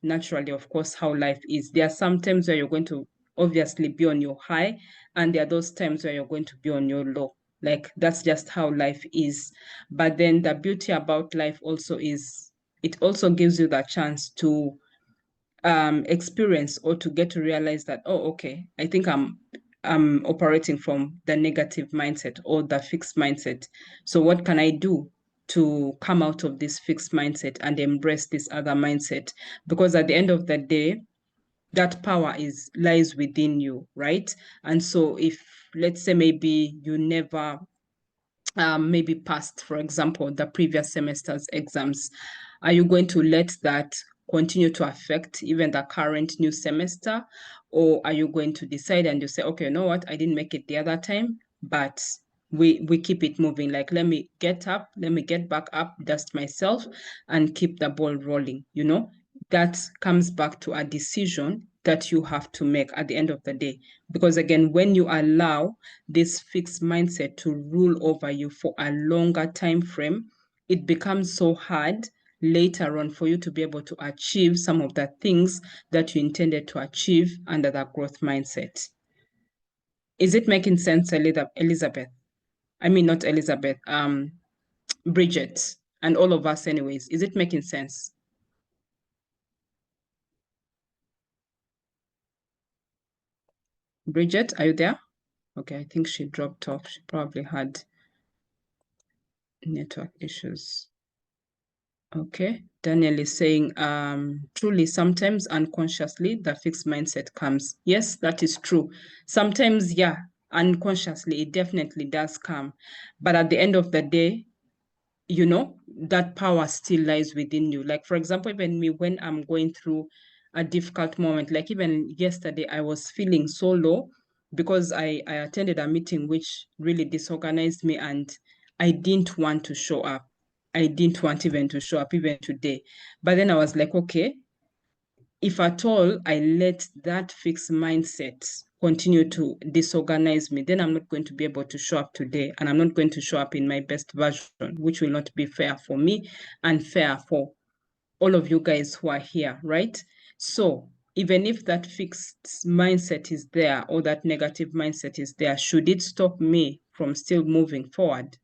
naturally, of course, how life is. There are some times where you're going to obviously be on your high, and there are those times where you're going to be on your low. Like, that's just how life is. But then the beauty about life also is it also gives you the chance to experience or to get to realize that, oh, okay, I think I'm operating from the negative mindset or the fixed mindset. So what can I do to come out of this fixed mindset and embrace this other mindset? Because at the end of the day, that power lies within you, right? And so if, let's say, maybe you never maybe passed, for example, the previous semester's exams, are you going to let that continue to affect even the current new semester? Or are you going to decide and you say, okay, you know what, I didn't make it the other time, but we keep it moving. Like, let me get back up, dust myself, and keep the ball rolling. That comes back to a decision that you have to make at the end of the day. Because again, when you allow this fixed mindset to rule over you for a longer time frame, it becomes so hard later on for you to be able to achieve some of the things that you intended to achieve under that growth mindset. Is it making sense, Elizabeth? I mean, not Elizabeth, Bridget, and all of us anyways. Is it making sense? Bridget, are you there? Okay, I think she dropped off. She probably had network issues. Okay, Daniel is saying, truly, sometimes unconsciously, the fixed mindset comes. Yes, that is true. Sometimes, yeah, unconsciously, it definitely does come. But at the end of the day, that power still lies within you. Like, for example, even me, when I'm going through a difficult moment, like even yesterday, I was feeling so low because I attended a meeting which really disorganized me, and I didn't want to show up. I didn't want even to show up even today. But then I was like, okay, if at all I let that fixed mindset continue to disorganize me, then I'm not going to be able to show up today, and I'm not going to show up in my best version, which will not be fair for me and fair for all of you guys who are here, right? So even if that fixed mindset is there or that negative mindset is there, should it stop me from still moving forward?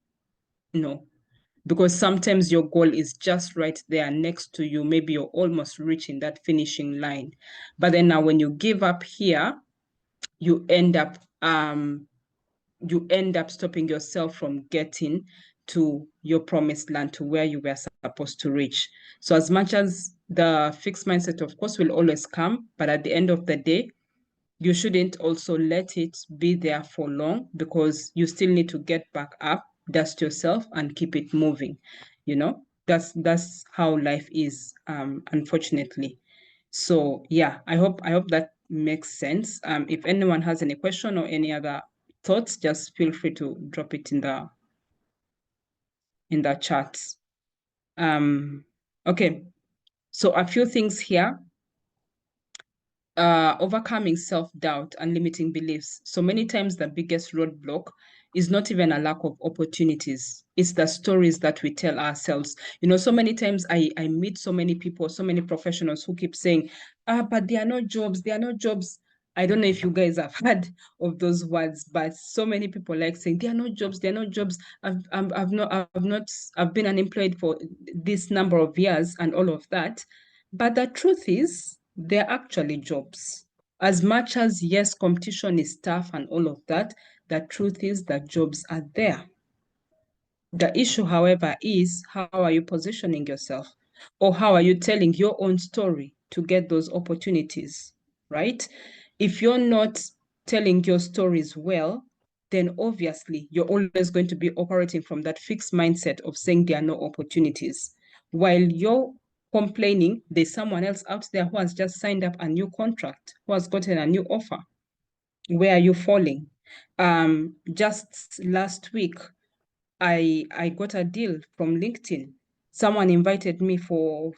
No, because sometimes your goal is just right there next to you. Maybe you're almost reaching that finishing line. But then now when you give up here, you end up stopping yourself from getting to your promised land, to where you were supposed to reach. So as much as the fixed mindset, of course, will always come, but at the end of the day, you shouldn't also let it be there for long, because you still need to get back up, dust yourself, and keep it moving. That's how life is, unfortunately. So yeah, I hope that makes sense. If anyone has any question or any other thoughts, just feel free to drop it in the chat. Okay, so a few things here. Overcoming self-doubt and limiting beliefs. So many times the biggest roadblock is not even a lack of opportunities. It's the stories that we tell ourselves. So many times I meet so many people, so many professionals who keep saying, but there are no jobs, there are no jobs. I don't know if you guys have heard of those words, but so many people like saying, there are no jobs, there are no jobs. I've been unemployed for this number of years and all of that. But the truth is, they're actually jobs. As much as, yes, competition is tough and all of that, the truth is that jobs are there. The issue, however, is how are you positioning yourself, or how are you telling your own story to get those opportunities, right? If you're not telling your stories well, then obviously you're always going to be operating from that fixed mindset of saying there are no opportunities. While you're complaining, there's someone else out there who has just signed up a new contract, who has gotten a new offer. Where are you falling? Just last week, I got a deal from LinkedIn. Someone invited me for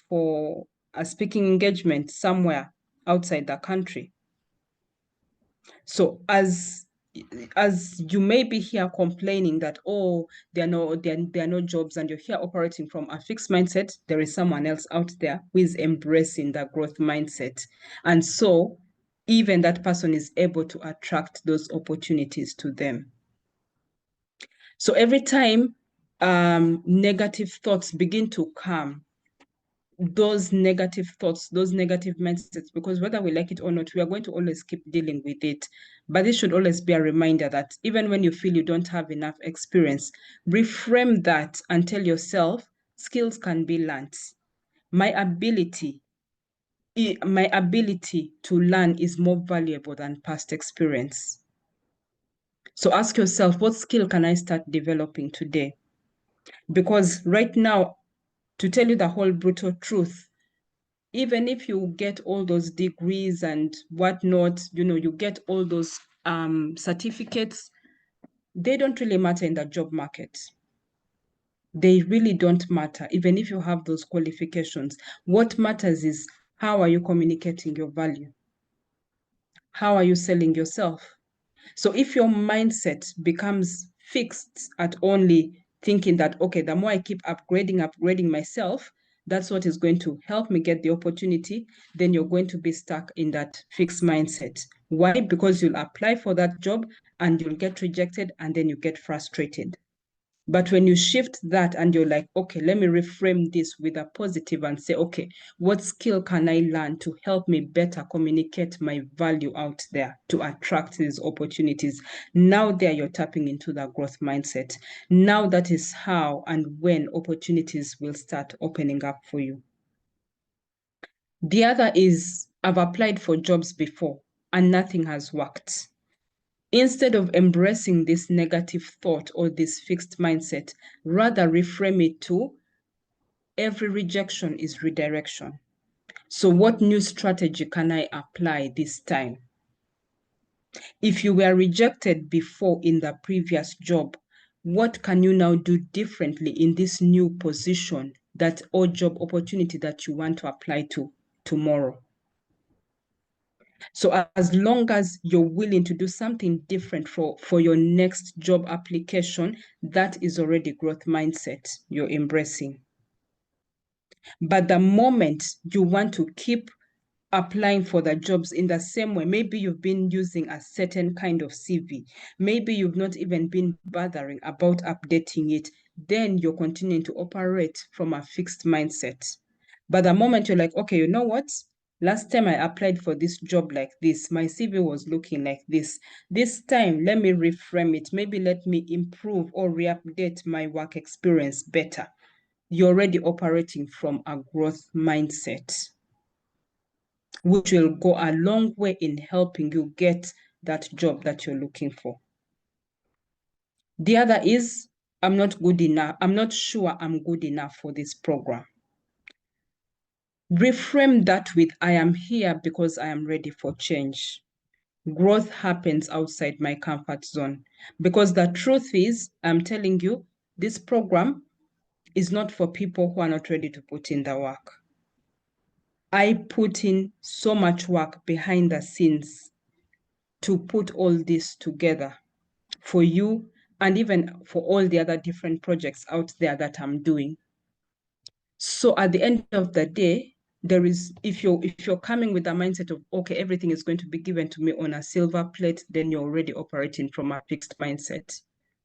a speaking engagement somewhere outside the country. So as you may be here complaining that, oh, there are no jobs, and you're here operating from a fixed mindset, there is someone else out there who is embracing the growth mindset. And so even that person is able to attract those opportunities to them. So every time negative thoughts begin to come, those negative thoughts, those negative mindsets, because whether we like it or not, we are going to always keep dealing with it. But this should always be a reminder that even when you feel you don't have enough experience, reframe that and tell yourself, skills can be learned. My ability to learn is more valuable than past experience. So ask yourself, what skill can I start developing today? Because right now, to tell you the whole brutal truth, even if you get all those degrees and whatnot, you get all those certificates, they don't really matter in the job market. They really don't matter, even if you have those qualifications. What matters is, how are you communicating your value? How are you selling yourself? So if your mindset becomes fixed at only thinking that, okay, the more I keep upgrading myself, that's what is going to help me get the opportunity, then you're going to be stuck in that fixed mindset. Why? Because you'll apply for that job and you'll get rejected, and then you get frustrated. But when you shift that and you're like, okay, let me reframe this with a positive and say, okay, what skill can I learn to help me better communicate my value out there to attract these opportunities? Now there you're tapping into the growth mindset. Now that is how and when opportunities will start opening up for you. The other is, I've applied for jobs before and nothing has worked. Instead of embracing this negative thought or this fixed mindset, rather reframe it to, every rejection is redirection. So what new strategy can I apply this time? If you were rejected before in the previous job, what can you now do differently in this new position or job opportunity that you want to apply to tomorrow? So as long as you're willing to do something different for your next job application, that is already growth mindset you're embracing. But the moment you want to keep applying for the jobs in the same way, maybe you've been using a certain kind of CV, maybe you've not even been bothering about updating it, then you're continuing to operate from a fixed mindset. But the moment you're like, okay, you know what? Last time I applied for this job like this, my CV was looking like this. This time, let me reframe it. Maybe let me improve or re-update my work experience better. You're already operating from a growth mindset, which will go a long way in helping you get that job that you're looking for. The other is, I'm not good enough. I'm not sure I'm good enough for this program. Reframe that with, I am here because I am ready for change. Growth happens outside my comfort zone. Because the truth is, I'm telling you, this program is not for people who are not ready to put in the work. I put in so much work behind the scenes to put all this together for you, and even for all the other different projects out there that I'm doing. So at the end of the day, if you're coming with a mindset of, okay, everything is going to be given to me on a silver plate, then you're already operating from a fixed mindset,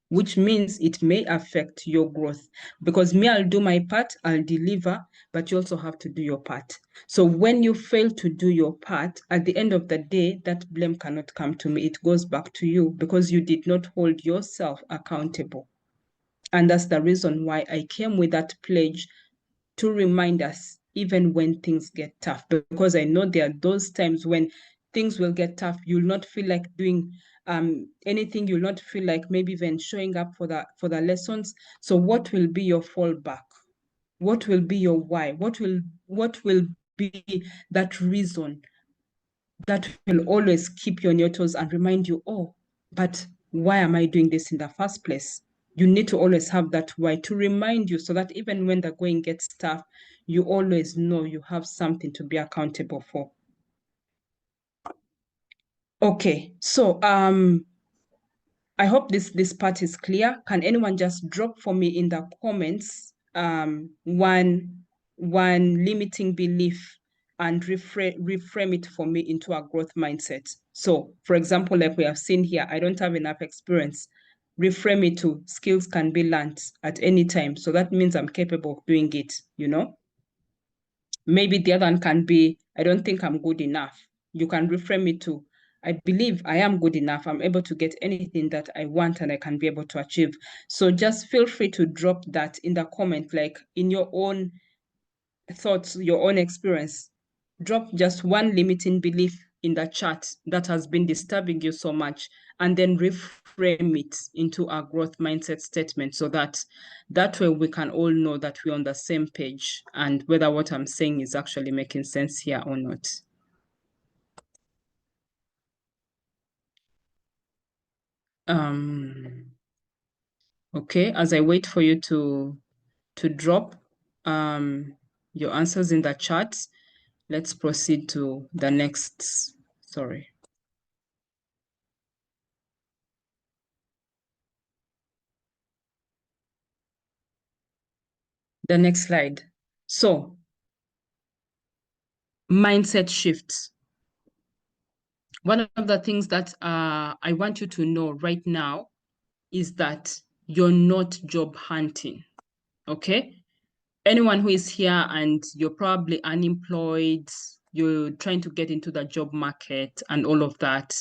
which means it may affect your growth. Because I'll do my part, I'll deliver, but you also have to do your part. So when you fail to do your part, at the end of the day, that blame cannot come to me. It goes back to you because you did not hold yourself accountable. And that's the reason why I came with that pledge, to remind us even when things get tough, because I know there are those times when things will get tough. You'll not feel like doing anything. You'll not feel like maybe even showing up for the lessons. So what will be your fallback? What will be your why? What will be that reason that will always keep you on your toes and remind you, oh, but why am I doing this in the first place? You need to always have that why to remind you, so that even when the going gets tough, you always know you have something to be accountable for. Okay, so I hope this part is clear. Can anyone just drop for me in the comments one limiting belief and reframe it for me into a growth mindset? So, for example, like we have seen here, I don't have enough experience. Reframe it to skills can be learned at any time. So that means I'm capable of doing it, you know? Maybe the other one can be, I don't think I'm good enough. You can reframe it to, I believe I am good enough. I'm able to get anything that I want and I can be able to achieve. So just feel free to drop that in the comment, like in your own thoughts, your own experience. Drop just one limiting belief in the chat that has been disturbing you so much, and then reframe it into a growth mindset statement, so that way we can all know that we're on the same page and whether what I'm saying is actually making sense here or not. Okay, as I wait for you to drop your answers in the chat, let's proceed to the next, sorry. The next slide. So, mindset shifts. One of the things that I want you to know right now is that you're not job hunting, okay? Anyone who is here and you're probably unemployed, you're trying to get into the job market and all of that,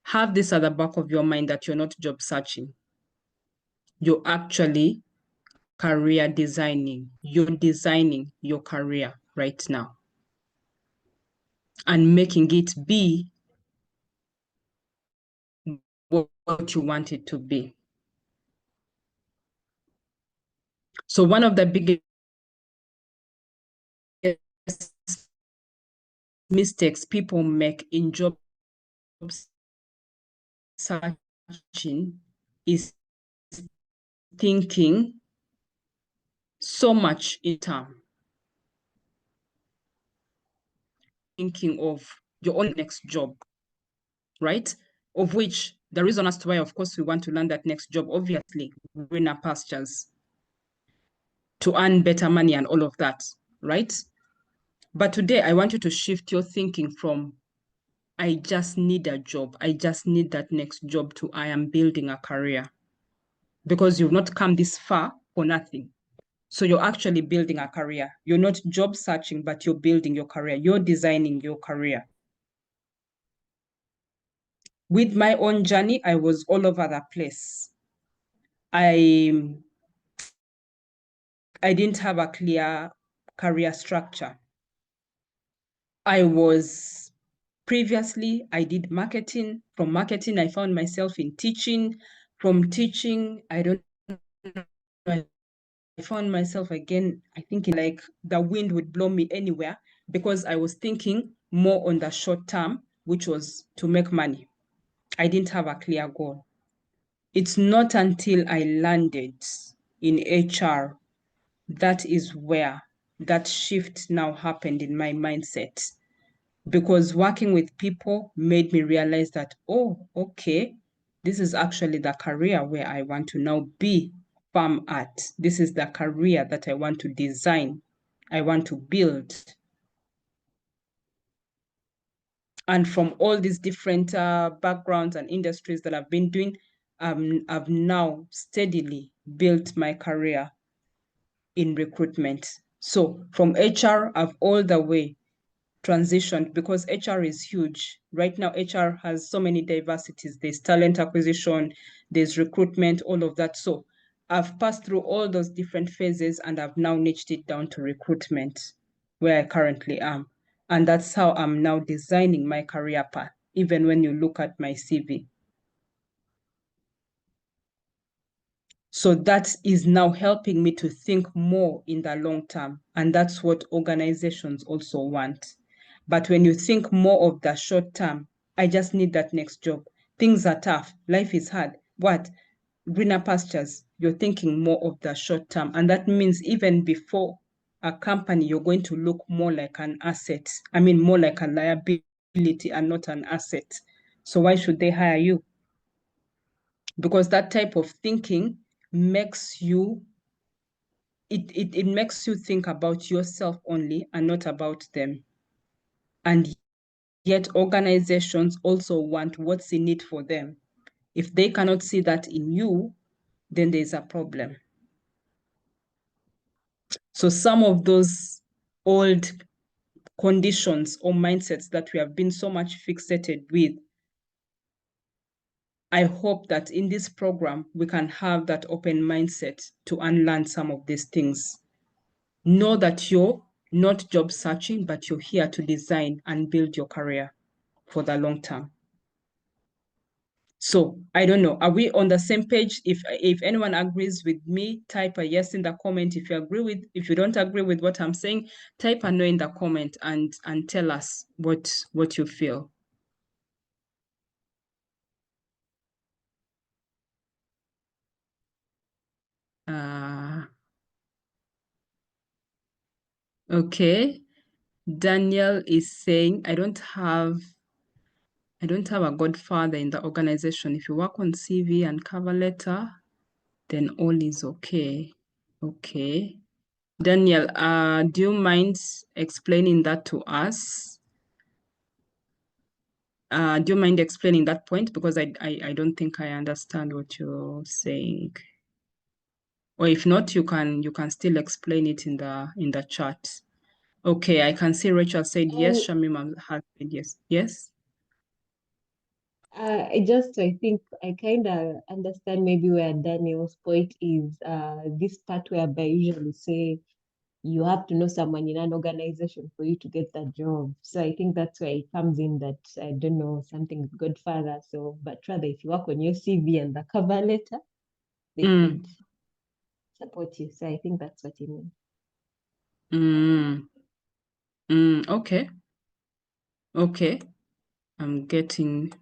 have this at the back of your mind that you're not job searching. You're actually career designing. You're designing your career right now and making it be what you want it to be. So one of the biggest mistakes people make in job searching is thinking so much in terms, thinking of your own next job, right? Of which the reason as to why, of course, we want to land that next job, obviously, greener pastures, to earn better money and all of that, right? But today, I want you to shift your thinking from, I just need a job, I just need that next job, to I am building a career. Because you've not come this far for nothing. So you're actually building a career. You're not job searching, but you're building your career. You're designing your career. With my own journey, I was all over the place. I didn't have a clear career structure. Previously, I did marketing. From marketing, I found myself in teaching. From teaching, I don't know, I found myself again, I think like the wind would blow me anywhere, because I was thinking more on the short term, which was to make money. I didn't have a clear goal. It's not until I landed in HR that is where that shift now happened in my mindset. Because working with people made me realize that, oh, okay, this is actually the career where I want to now be firm at. This is the career that I want to design, I want to build. And from all these different backgrounds and industries that I've been doing, I've now steadily built my career in recruitment. So from HR, I've all the way transitioned, because HR is huge. Right now, HR has so many diversities. There's talent acquisition, there's recruitment, all of that. So I've passed through all those different phases, and I've now niched it down to recruitment, where I currently am. And that's how I'm now designing my career path, even when you look at my CV. So that is now helping me to think more in the long term. And that's what organizations also want. But when you think more of the short term, I just need that next job. Things are tough. Life is hard. What? Greener pastures. You're thinking more of the short term. And that means even before a company, you're going to look more like an asset. I mean, more like a liability and not an asset. So why should they hire you? Because that type of thinking makes you, it makes you think about yourself only and not about them. And yet organizations also want what's in it for them. If they cannot see that in you, then there's a problem. So some of those old conditions or mindsets that we have been so much fixated with, I hope that in this program, we can have that open mindset to unlearn some of these things. Know that you're not job searching, but you're here to design and build your career for the long term. So I don't know, are we on the same page? If anyone agrees with me, type a yes in the comment. If you don't agree with what I'm saying, type a no in the comment and tell us what you feel. Okay. Daniel is saying, I don't have a godfather in the organization. If you work on CV and cover letter, then all is okay. Okay. Daniel, do you mind explaining that to us? Do you mind explaining that point? Because I don't think I understand what you're saying. Or if not, you can still explain it in the chat. Okay, I can see Rachel said yes, Shamima has said yes. Yes? I think I kind of understand maybe where Daniel's point is, this part whereby I usually say you have to know someone in an organization for you to get that job. So I think that's where it comes in, that I don't know, something godfather. So, but rather if you work on your CV and the cover letter, they could support you. So I think that's what you mean. Okay. Okay. I'm getting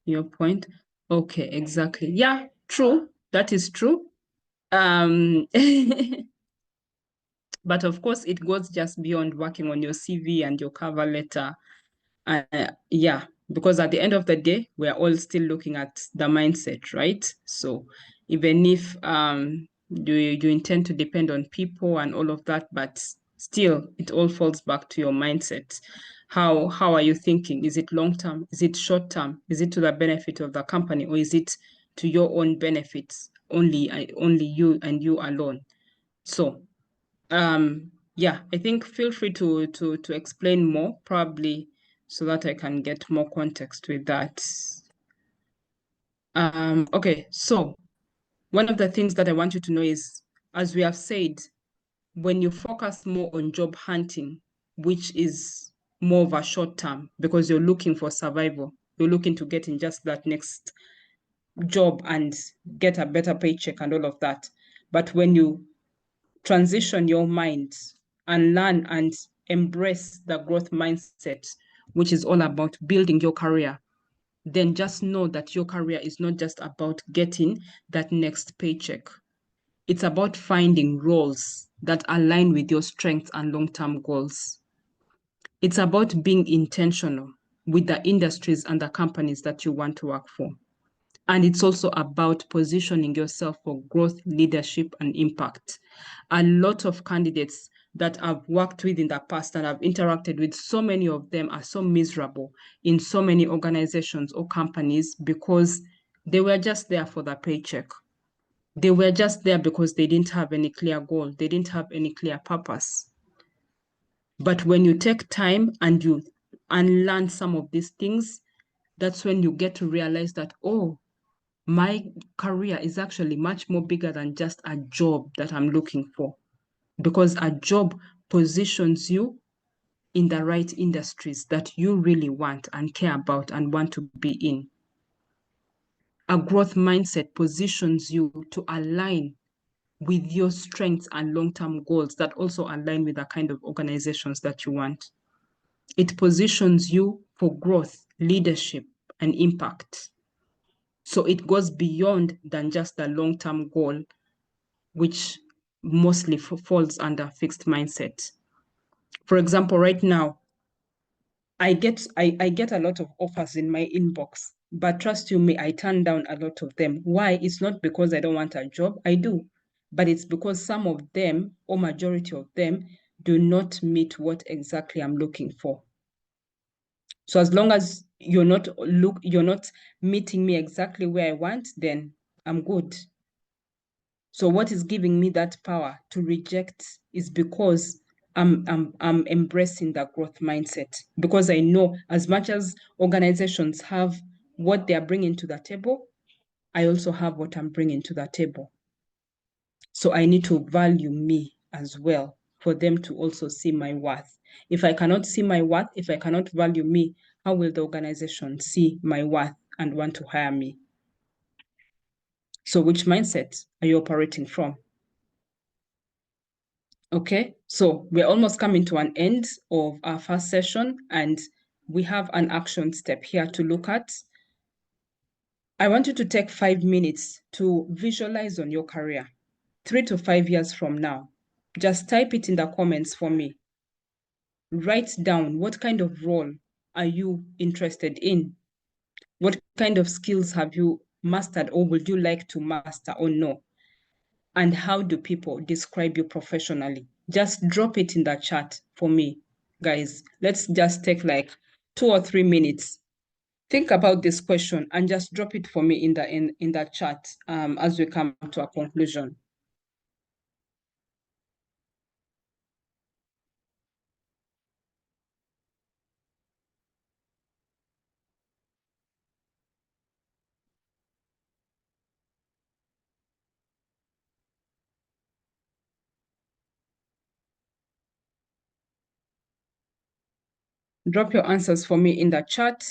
your point. Okay, exactly. Yeah, true. That is true. But of course, it goes just beyond working on your CV and your cover letter. Yeah, because at the end of the day, we're all still looking at the mindset, right? So even if you intend to depend on people and all of that, but still, it all falls back to your mindset. How are you thinking? Is it long term? Is it short term? Is it to the benefit of the company, or is it to your own benefits only you and you alone? So yeah, I think feel free to explain more, probably so that I can get more context with that. Okay, so one of the things that I want you to know is, as we have said, when you focus more on job hunting, which is more of a short term, because you're looking for survival, you're looking to get in just that next job and get a better paycheck and all of that. But when you transition your mind and learn and embrace the growth mindset, which is all about building your career, then just know that your career is not just about getting that next paycheck. It's about finding roles that align with your strengths and long-term goals. It's about being intentional with the industries and the companies that you want to work for. And it's also about positioning yourself for growth, leadership, and impact. A lot of candidates that I've worked with in the past and I've interacted with, so many of them are so miserable in so many organizations or companies because they were just there for the paycheck. They were just there because they didn't have any clear goal. They didn't have any clear purpose. But when you take time and you unlearn some of these things, that's when you get to realize that, oh, my career is actually much more bigger than just a job that I'm looking for, because a job positions you in the right industries that you really want and care about and want to be in. A growth mindset positions you to align with your strengths and long-term goals that also align with the kind of organizations that you want. It positions you for growth, leadership, and impact. So it goes beyond than just a long-term goal, which mostly falls under fixed mindset. For example, right now, I get a lot of offers in my inbox, but trust you me, I turn down a lot of them. Why? It's not because I don't want a job, I do, but it's because some of them, or majority of them, do not meet what exactly I'm looking for. So as long as you're not meeting me exactly where I want, then I'm good. So what is giving me that power to reject is because I'm embracing that growth mindset, because I know as much as organizations have what they are bringing to the table, I also have what I'm bringing to the table. So I need to value me as well for them to also see my worth. If I cannot see my worth, if I cannot value me, how will the organization see my worth and want to hire me? So which mindset are you operating from? Okay, so we're almost coming to an end of our first session, and we have an action step here to look at. I want you to take 5 minutes to visualize on your career 3 to 5 years from now. Just type it in the comments for me. Write down what kind of role are you interested in? What kind of skills have you mastered or would you like to master or know? And how do people describe you professionally? Just drop it in the chat for me, guys. Let's just take like 2 or 3 minutes. Think about this question and just drop it for me in the chat as we come to a conclusion. Drop your answers for me in the chat.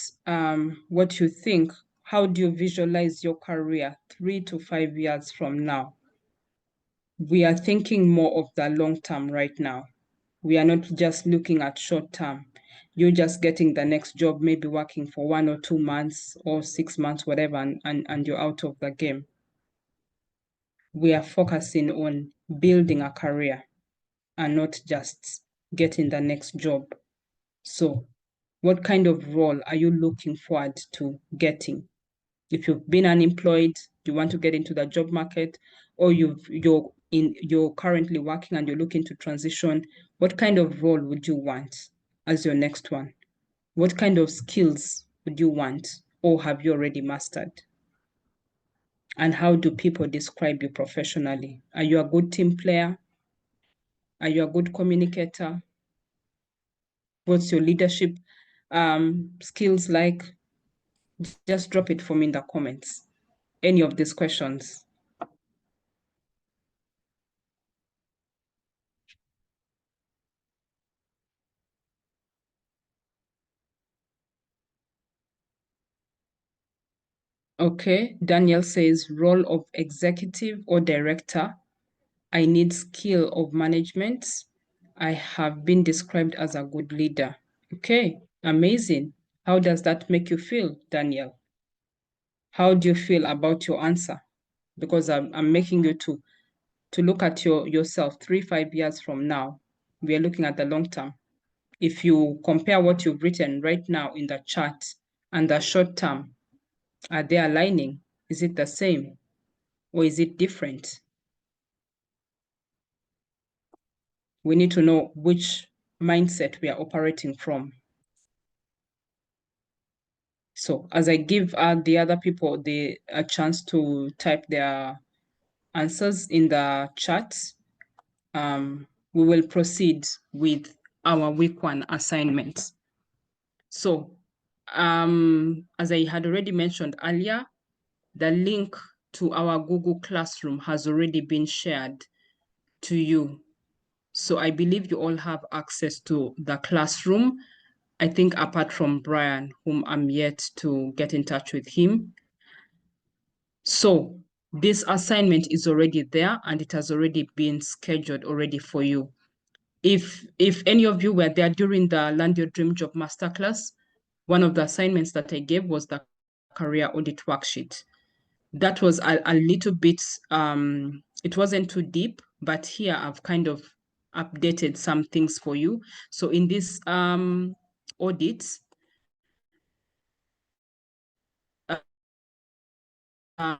What you think, how do you visualize your career 3 to 5 years from now? We are thinking more of the long term right now. We are not just looking at short term. You're just getting the next job, maybe working for 1 or 2 months or 6 months, whatever, and you're out of the game. We are focusing on building a career and not just getting the next job. So what kind of role are you looking forward to getting? If you've been unemployed, you want to get into the job market, or you're currently working and you're looking to transition, what kind of role would you want as your next one? What kind of skills would you want, or have you already mastered? And how do people describe you professionally? Are you a good team player? Are you a good communicator? What's your leadership skills like? Just drop it for me in the comments. Any of these questions. Okay, Daniel says role of executive or director. I need skill of management. I have been described as a good leader. Okay, amazing. How does that make you feel, Daniel? How do you feel about your answer? Because I'm making you to look at yourself 3, 5 years from now. We are looking at the long term. If you compare what you've written right now in the chat and the short term, are they aligning? Is it the same or is it different? We need to know which mindset we are operating from. So as I give the other people a chance to type their answers in the chat, we will proceed with our week 1 assignment. So as I had already mentioned earlier, the link to our Google Classroom has already been shared to you. So I believe you all have access to the classroom. I think apart from Brian, whom I'm yet to get in touch with him. So this assignment is already there and it has already been scheduled already for you. If any of you were there during the Land Your Dream Job Masterclass, one of the assignments that I gave was the career audit worksheet. That was a little bit, it wasn't too deep, but here I've kind of updated some things for you. So in this audit, uh, uh,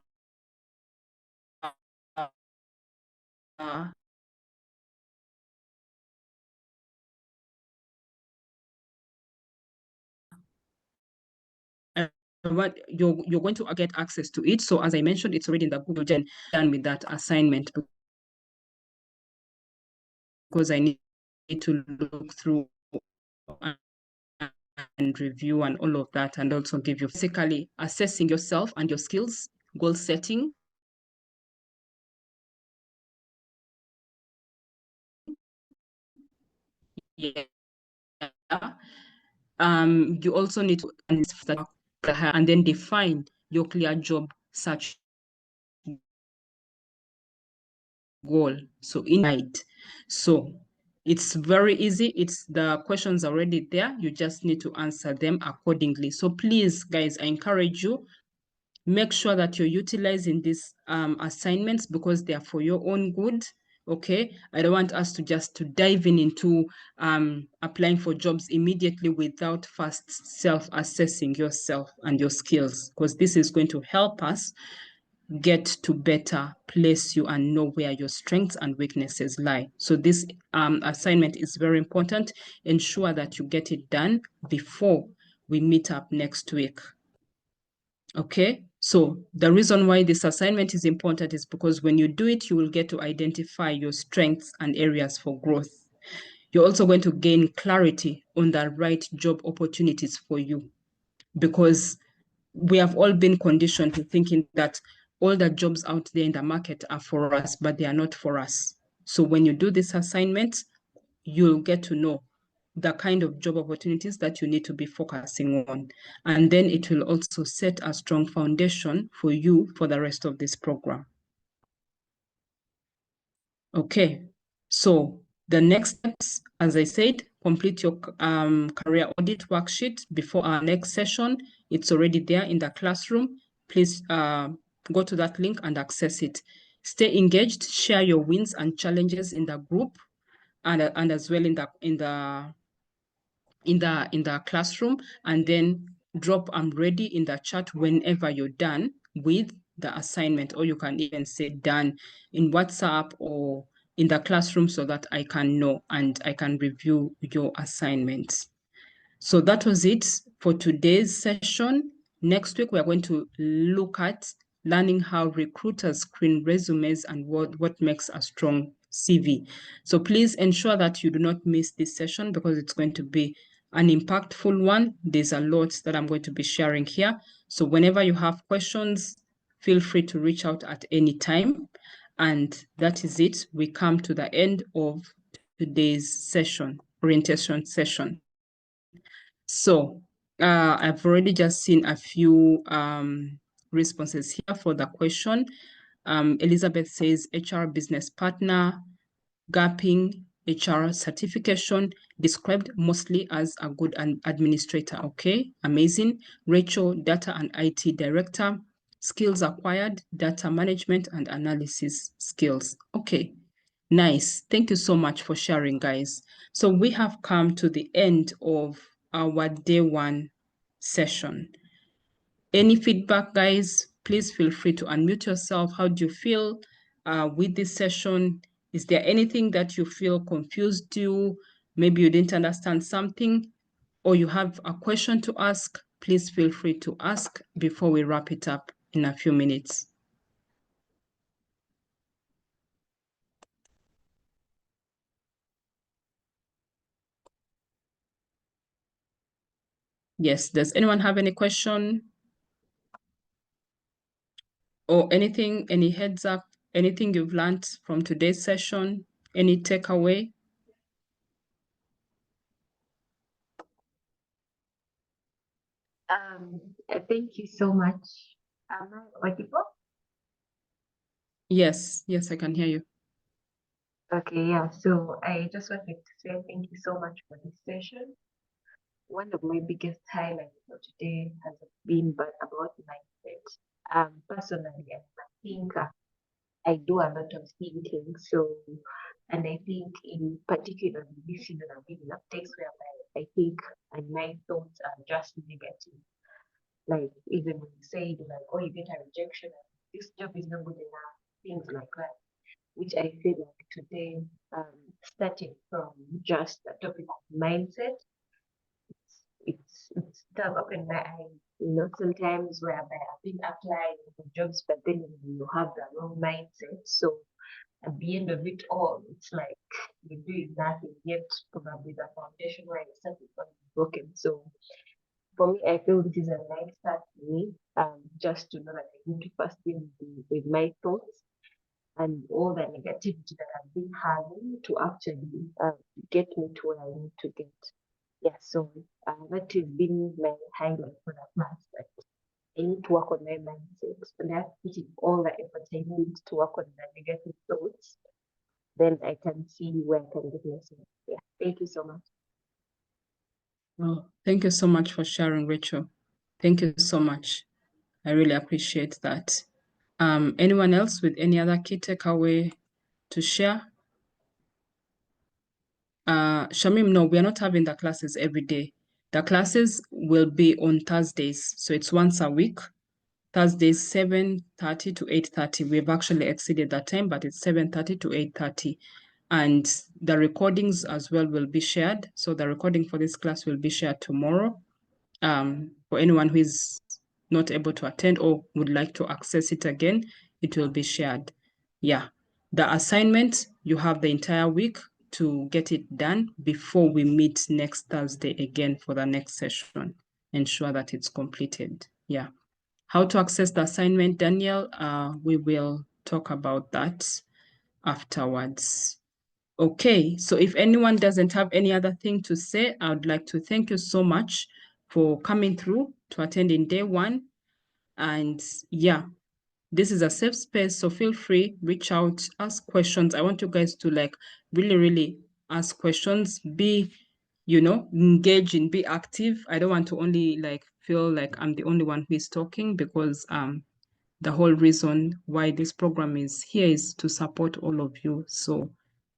what you're going to get access to it. So as I mentioned, it's already in the Google Gen done with that assignment because I need to look through and review and all of that, and also give you basically assessing yourself and your skills, goal setting. Yeah. You also need to and then define your clear job search goal. So inside, so it's very easy. It's the questions already there. You just need to answer them accordingly. So please, guys, I encourage you, make sure that you're utilizing these assignments because they are for your own good. Okay, I don't want us to just to dive into applying for jobs immediately without first self-assessing yourself and your skills, because this is going to help us get to better place you and know where your strengths and weaknesses lie. So this assignment is very important. Ensure that you get it done before we meet up next week. Okay, so the reason why this assignment is important is because when you do it, you will get to identify your strengths and areas for growth. You're also going to gain clarity on the right job opportunities for you, because we have all been conditioned to thinking that all the jobs out there in the market are for us, but they are not for us. So when you do this assignment, you'll get to know the kind of job opportunities that you need to be focusing on. And then it will also set a strong foundation for you for the rest of this program. Okay, so the next steps, as I said, complete your career audit worksheet before our next session. It's already there in the classroom. Please go to that link and access it. Stay engaged, share your wins and challenges in the group and as well in the classroom, and then drop "I'm ready" in the chat whenever you're done with the assignment, or you can even say done in WhatsApp or in the classroom so that I can know and I can review your assignments. So that was it for today's session. Next week, we're going to look at learning how recruiters screen resumes and what makes a strong CV. So please ensure that you do not miss this session because it's going to be an impactful one. There's a lot that I'm going to be sharing here. So whenever you have questions, feel free to reach out at any time. And that is it. We come to the end of today's session, orientation session. So I've already just seen a few responses here for the question. Elizabeth says HR business partner, gapping, HR certification, described mostly as a good administrator. Okay, amazing. Rachel, data and IT director, skills acquired, data management and analysis skills. Okay, nice. Thank you so much for sharing, guys. So we have come to the end of our day one session. Any feedback, guys? Please feel free to unmute yourself. How do you feel with this session? Is there anything that you feel confused you? Maybe you didn't understand something or you have a question to ask? Please feel free to ask before we wrap it up in a few minutes. Yes, does anyone have any question or anything, any heads up, anything you've learned from today's session, any takeaway? Thank you so much. Am I audible? Yes, I can hear you. Okay, yeah. So I just wanted to say thank you so much for this session. One of my biggest highlights for today has been about mindset. Personally, I'm a thinker. I do a lot of thinking. So, and I think in particular this season I'm in a place whereby I think and my thoughts are just negative. Like even when you say like, oh, you get a rejection, this job is not good enough, things like that. Which I feel like today, starting from just a topic of mindset, it's does open my eyes. Sometimes whereby I've been applying for jobs, but then you have the wrong mindset. So at the end of it all, it's like you're doing nothing yet. Probably the foundation where you started from is broken. So for me, I feel this is a nice start for me. Just to know that I need to first deal with my thoughts and all the negativity that I've been having to actually get me to where I need to get. Yeah, so that has been my highlight for that month. That I need to work on my mindset, and I have to put in all the effort I need to work on the negative thoughts. Then I can see where I can get myself. Yeah, thank you so much. Oh, thank you so much for sharing, Rachel. Thank you so much. I really appreciate that. Anyone else with any other key takeaway to share? Shamim, no, we are not having the classes every day. The classes will be on Thursdays, so it's once a week. Thursdays 7:30 to 8:30. We've actually exceeded that time, but it's 7:30 to 8:30. And the recordings as well will be shared. So the recording for this class will be shared tomorrow. For anyone who is not able to attend or would like to access it again, it will be shared. Yeah. The assignment, you have the entire week to get it done before we meet next Thursday again for the next session. Ensure that it's completed. Yeah. How to access the assignment, Daniel, we will talk about that afterwards. Okay, so if anyone doesn't have any other thing to say, I would like to thank you so much for coming through to attend in day one. And yeah, this is a safe space, so feel free, reach out, ask questions. I want you guys to like really ask questions, be, engage and be active. I don't want to only like feel like I'm the only one who is talking, because the whole reason why this program is here is to support all of you. So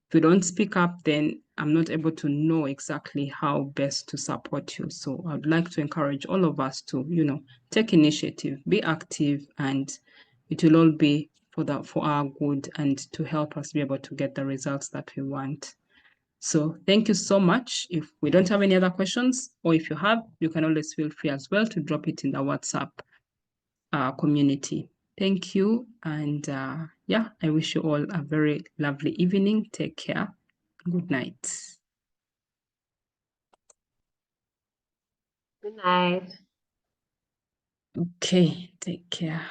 if you don't speak up, then I'm not able to know exactly how best to support you. So I'd like to encourage all of us to, take initiative, be active, and it will all be for our good and to help us be able to get the results that we want. So thank you so much. If we don't have any other questions, or if you have, you can always feel free as well to drop it in the WhatsApp community. Thank you. And yeah, I wish you all a very lovely evening. Take care. Good night. Good night. Okay, take care.